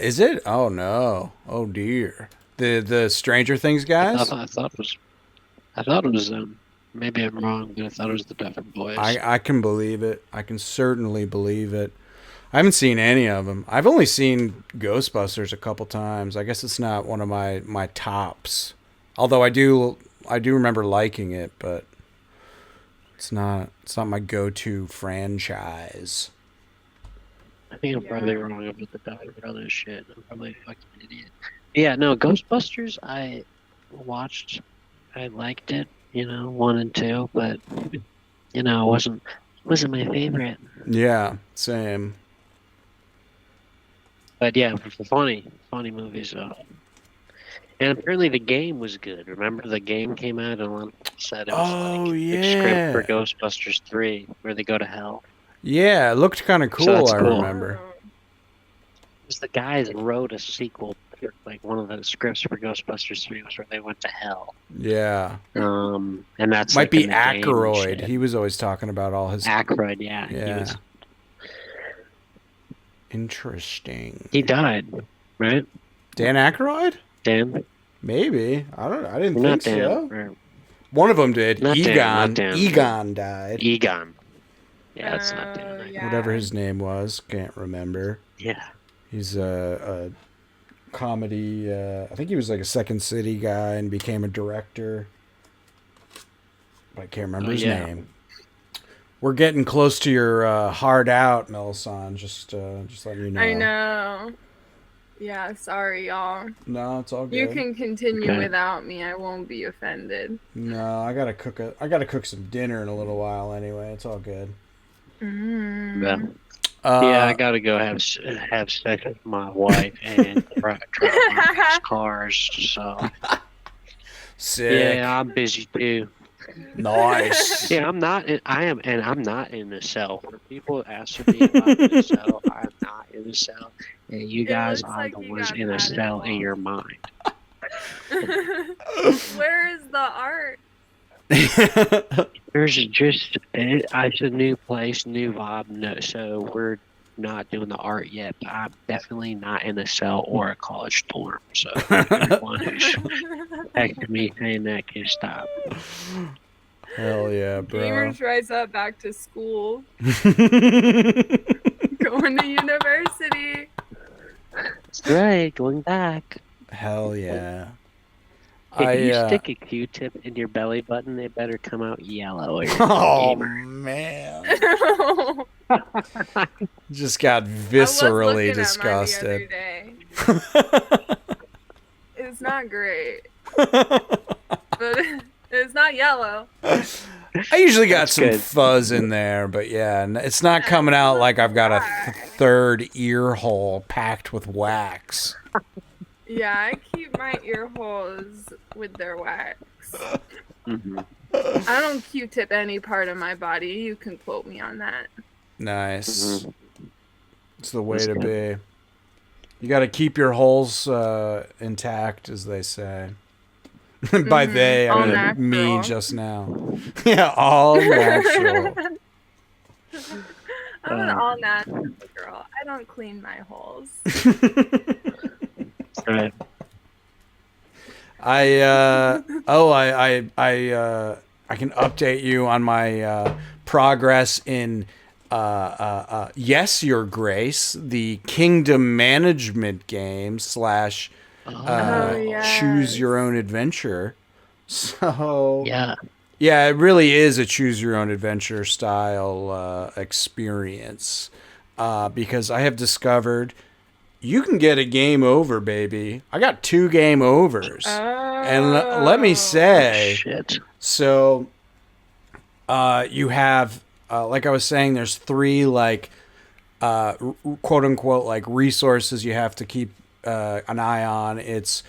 Is it? Oh no. Oh dear. The Stranger Things guys? I thought it was them. Maybe I'm wrong, but I thought it was the Duffer Boys. I can believe it. I can certainly believe it. I haven't seen any of them. I've only seen Ghostbusters a couple times. I guess it's not one of my tops. Although I do remember liking it, but it's not my go-to franchise. I think I'm probably wrong about the Duffer Brothers shit. I'm probably a fucking idiot. Yeah, no, Ghostbusters I watched. I liked it, 1 and 2, but it wasn't my favorite. Yeah, same. But yeah, funny movies though. And apparently the game was good. Remember the game came out and said it was the script for Ghostbusters 3, where they go to hell. Yeah, it looked kind of cool. So I remember. It was the guy that wrote a sequel. Like one of the scripts for Ghostbusters 3 was where they went to hell. Yeah. And that's might be Aykroyd. He was always talking about all his Aykroyd. Yeah. Yeah. Interesting. He died, right? Dan Aykroyd? Dan? Maybe. I didn't think so. One of them did. Not Egon. Dan. Egon died. Egon. Yeah, that's not Dan. Yeah. Whatever his name was, can't remember. Yeah. He's a comedy. I think he was like a Second City guy and became a director. But I can't remember his name. We're getting close to your hard out, Melson. Just letting you know. I know. Yeah, sorry, y'all. No, it's all good. You can continue without me. I won't be offended. No, I gotta cook some dinner in a little while anyway. It's all good. Yeah, I gotta go have sex with my wife and drive my cars. So sick. Yeah, I'm busy too. Nice. Yeah, I'm not in the cell. When people ask me if I'm in the cell, I'm not in the cell. And you guys are the ones in the cell in your mind. Where is the art? There's just it's a new place, new vibe. No, so we're not doing the art yet. But I'm definitely not in a cell or a college dorm. So everyone who's texting me saying that can stop. Hell yeah, bro. Gamers rise up back to school. Going to university. That's right, going back. Hell yeah. If you stick a Q-tip in your belly button, it better come out yellow. Oh, man. Just got viscerally disgusted. It's not great. But it's not yellow. I usually got some fuzz in there, but yeah, it's not coming out like I've got a third ear hole packed with wax. Yeah, I keep my ear holes with their wax. Mm-hmm. I don't Q-tip any part of my body. You can quote me on that. Nice. Mm-hmm. It's the way to be. You got to keep your holes intact, as they say. By they, I mean me just now. Yeah, all natural. I'm an all natural girl. I don't clean my holes. Right. I can update you on my progress in yes, Your Grace, the kingdom management game / choose your own adventure. So yeah, it really is a choose your own adventure style experience because I have discovered you can get a game over, baby. I got 2 game overs. And let me say, so you have, like I was saying, there's 3 like quote unquote like resources you have to keep an eye on. It's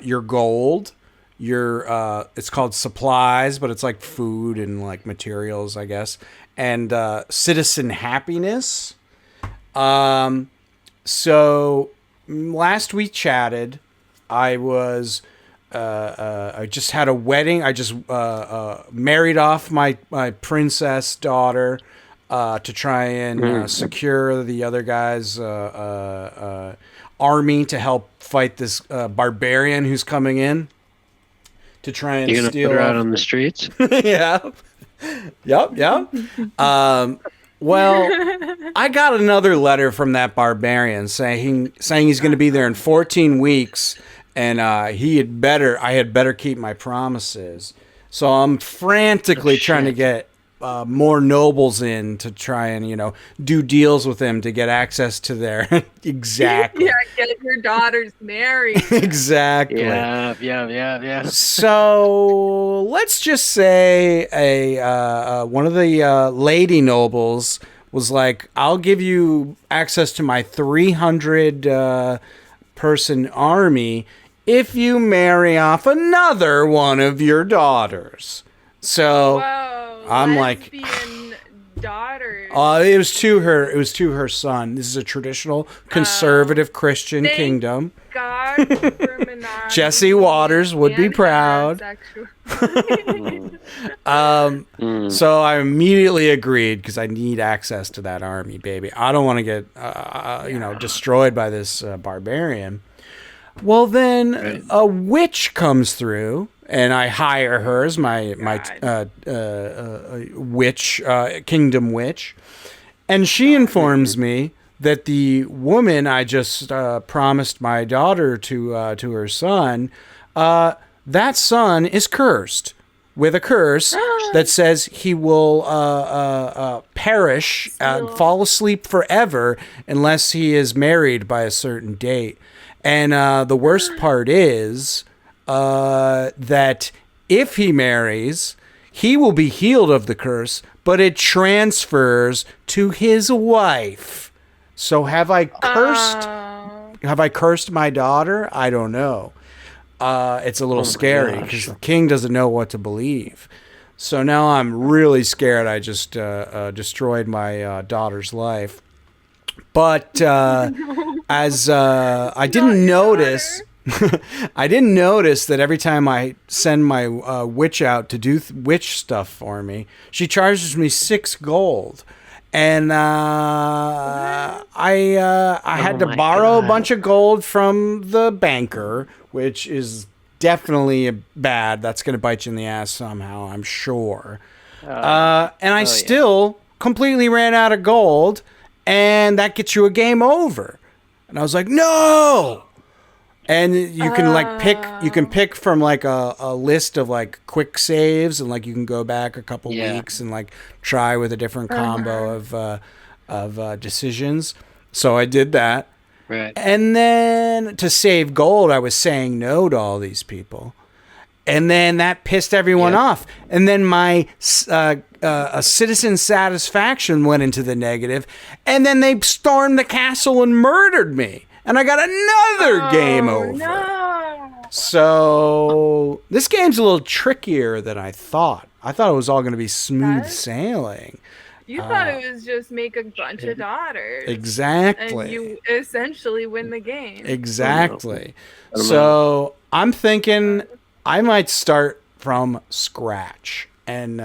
your gold, your it's called supplies, but it's like food and like materials, I guess, and citizen happiness. So last we chatted, I was I just had a wedding. I just married off my princess daughter to try and secure the other guy's army to help fight this barbarian who's coming in to try and steal. You're gonna put her out on the streets? Yeah. Yep. Well, I got another letter from that barbarian saying he's going to be there in 14 weeks, and I had better keep my promises. So I'm frantically trying to get more nobles in to try and do deals with them to get access to their exactly. Yeah, get your daughters married. Exactly. Yeah. So let's just say one of the lady nobles was like, "I'll give you access to my 300 person army if you marry off another one of your daughters." So I'm like, daughters. It was to her son. This is a traditional conservative Christian kingdom. God, Jesse Waters would be proud. So I immediately agreed because I need access to that army, baby. I don't want to get destroyed by this barbarian. Well, then a witch comes through and I hire her as my witch, kingdom witch, and she informs me that the woman I just promised my daughter to her son, that son is cursed with a curse that says he will perish, fall asleep forever unless he is married by a certain date. And the worst part is that if he marries, he will be healed of the curse, but it transfers to his wife. So have I cursed my daughter? I don't know. It's a little scary because the king doesn't know what to believe. So now I'm really scared I just destroyed my daughter's life. But as I didn't notice... I didn't notice that every time I send my witch out to do witch stuff for me, she charges me 6 gold. And I had to borrow a bunch of gold from the banker, which is definitely bad. That's going to bite you in the ass somehow, I'm sure. And I still completely ran out of gold, and that gets you a game over. And I was like, no! And you can pick from like a list of like quick saves, and like you can go back a couple weeks and like try with a different combo of decisions. So I did that. Right. And then to save gold, I was saying no to all these people. And then that pissed everyone off. And then my citizen satisfaction went into the negative. And then they stormed the castle and murdered me. And I got another game over. No. So this game's a little trickier than I thought. I thought it was all going to be smooth sailing. You thought it was just make a bunch of daughters. Exactly. And you essentially win the game. Exactly. So I'm thinking I might start from scratch and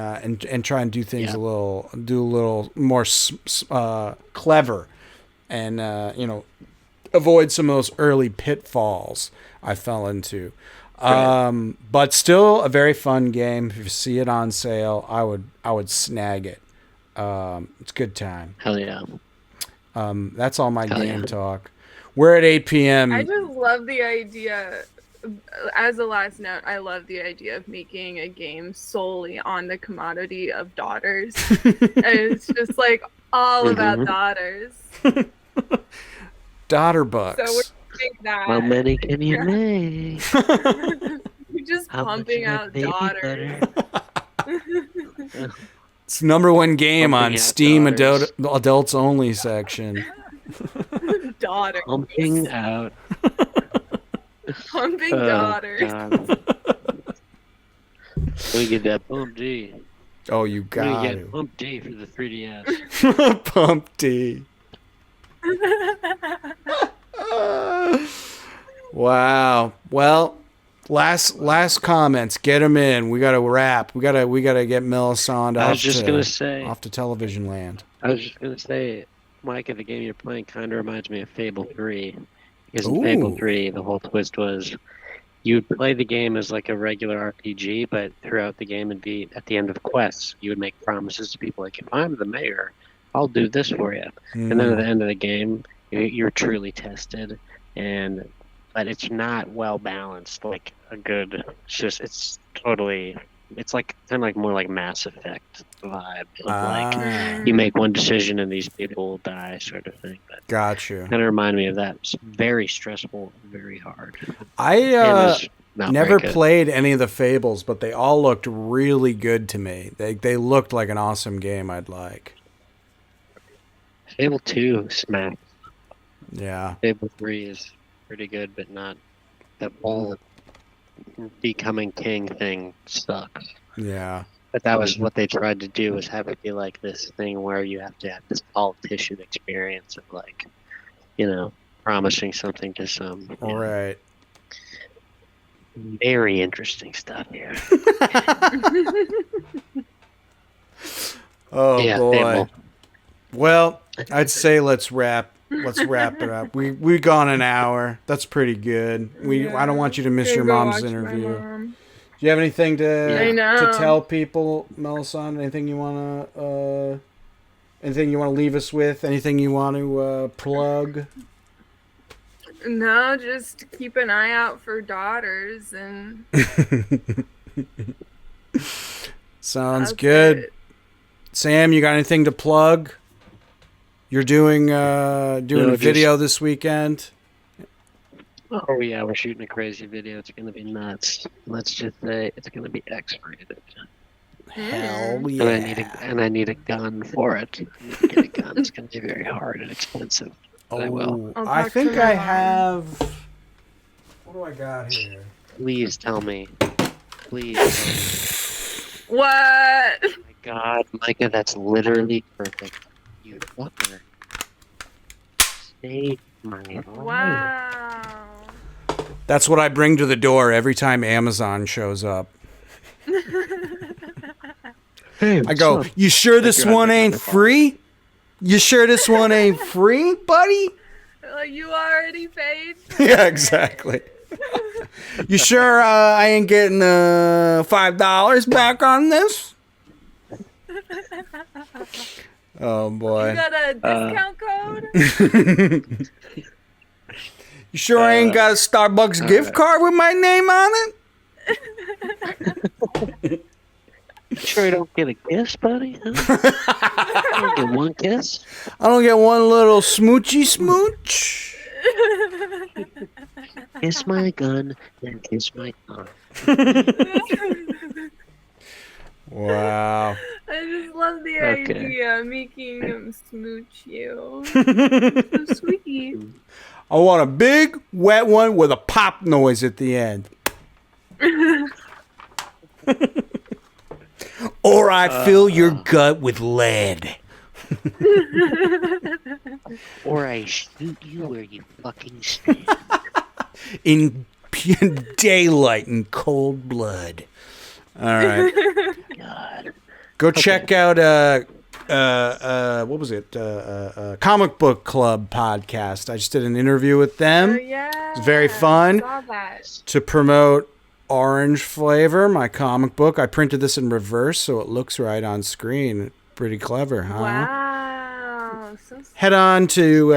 try and do things a little more clever, and avoid some of those early pitfalls I fell into. But still a very fun game. If you see it on sale, I would snag it. It's a good time. Hell yeah. That's all my game talk. We're at 8 p.m. I just love the idea. As a last note, I love the idea of making a game solely on the commodity of daughters. And it's just like all about daughters. Daughter bucks. So we're doing that. How many can you make? You're just pumping out daughters. It's #1 game on Steam adults only section. Daughters. Pumping out. Pumping daughters. We get that Pump D. Oh, you got it. We get Pump D for the 3DS. Pump D. Wow. Well, last comments. Get them in. We got to wrap. We got to get Melisande off to television land. I was just gonna say, Micah, the game you're playing kind of reminds me of Fable 3. Because in Fable 3, the whole twist was you'd play the game as like a regular RPG, but throughout the game, it'd be at the end of quests, you would make promises to people like, if I'm the mayor, I'll do this for you. And then at the end of the game, you're truly tested, but it's not well balanced like a good. It's like kind of like more like Mass Effect vibe of like you make one decision and these people will die sort of thing. But gotcha. Kind of remind me of that. It's very stressful, very hard. I never played any of the Fables, but they all looked really good to me. They looked like an awesome game I'd like. Fable 2 smacked. Yeah. Fable 3 is pretty good, but not the whole becoming king thing sucks. Yeah. But that was what they tried to do, was have it be like this thing where you have to have this politician experience of like, promising something to some. All right. Very interesting stuff here. Oh yeah, boy. Fable. Well, I'd say let's wrap it up. We gone an hour. That's pretty good. I don't want you to miss your mom's interview. Do you have anything to tell people, Melisande? Anything you wanna leave us with? Anything you want to plug? No, just keep an eye out for daughters and. Sounds good. It. Sam, you got anything to plug? You're doing a video this weekend. Oh yeah, we're shooting a crazy video. It's gonna be nuts. Let's just say it's gonna be X-rated. Hell yeah! And I need a gun for it. I need to get a gun. It's gonna be very hard and expensive. But I will. I think I have. What do I got here? Please tell me. Please. What? Oh my God, Micah, that's literally perfect. You fucker. Save my life. Wow. That's what I bring to the door every time Amazon shows up. Hey, I go, you sure this one ain't free? You sure this one ain't free, buddy? Like you already paid? Yeah, exactly. You sure I ain't getting $5 back on this? Oh boy. You got a discount code? You sure I ain't got a Starbucks gift card with my name on it? You sure you don't get a kiss, buddy? Huh? You don't get one kiss? I don't get one little smoochy smooch? Kiss my gun, then kiss my arm. Wow. I just love the idea of making him smooch you. So sweet. I want a big, wet one with a pop noise at the end. Or I fill your gut with lead. Or I shoot you where you fucking stand. In daylight and cold blood. All right. God. Go check out what was it? Comic Book Club podcast. I just did an interview with them. Oh, yeah. It was very fun. I saw that. To promote Orange Flavor, my comic book. I printed this in reverse so it looks right on screen. Pretty clever, huh? Wow. So head on to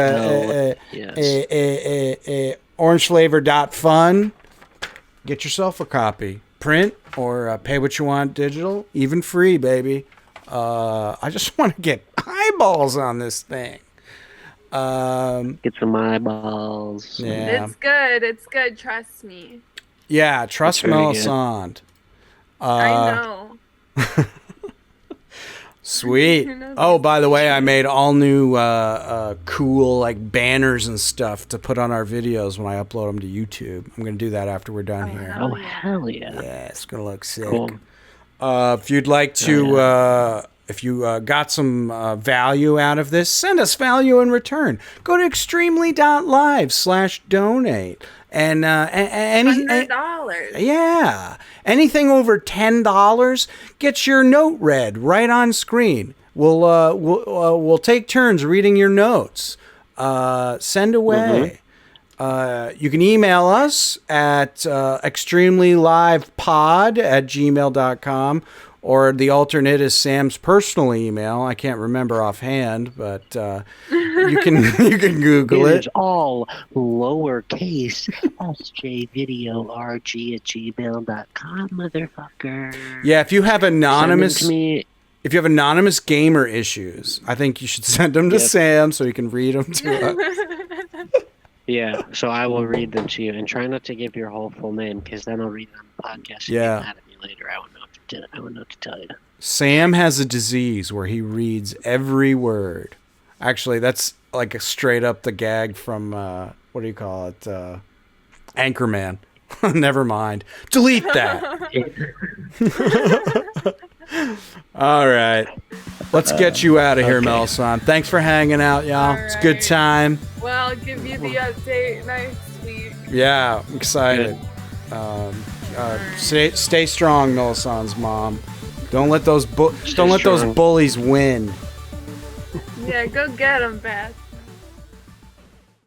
orangeflavor.fun. Get yourself a copy. Print or pay what you want digital. Even free, baby. I just want to get eyeballs on this thing. Get some eyeballs. Yeah. It's good. It's good. Trust me. Yeah, trust Melisande. I know. Sweet. Oh, by the way, I made all new cool like banners and stuff to put on our videos when I upload them to YouTube. I'm going to do that after we're done here. Oh, hell yeah. Yeah, it's going to look sick. Cool. If you'd like to, if you got some value out of this, send us value in return. Go to extremely.live/donate. And $100. Yeah, anything over $10 gets your note read right on screen. We'll take turns reading your notes. Send away. You can email us at extremelylivepod@gmail.com, or the alternate is Sam's personal email. I can't remember offhand, but you can Google it. It's all lowercase sjvideorg@gmail.com, motherfucker. Yeah, if you have anonymous gamer issues, I think you should send them to Sam so he can read them to us. Yeah, so I will read them to you, and try not to give your whole full name, because then I'll read it on the podcast. Yeah. Get mad at me later. I won't know what to tell you. Sam has a disease where he reads every word. Actually, that's like a straight up the gag from what do you call it? Anchorman. Never mind. Delete that. All right. Let's get you out of here, Melisande. Thanks for hanging out, y'all. It's a good time. Well, I'll give you the update next week. Yeah, I'm excited. Stay strong, Melisande's mom. Don't let those bullies win. Yeah, go get them, Beth.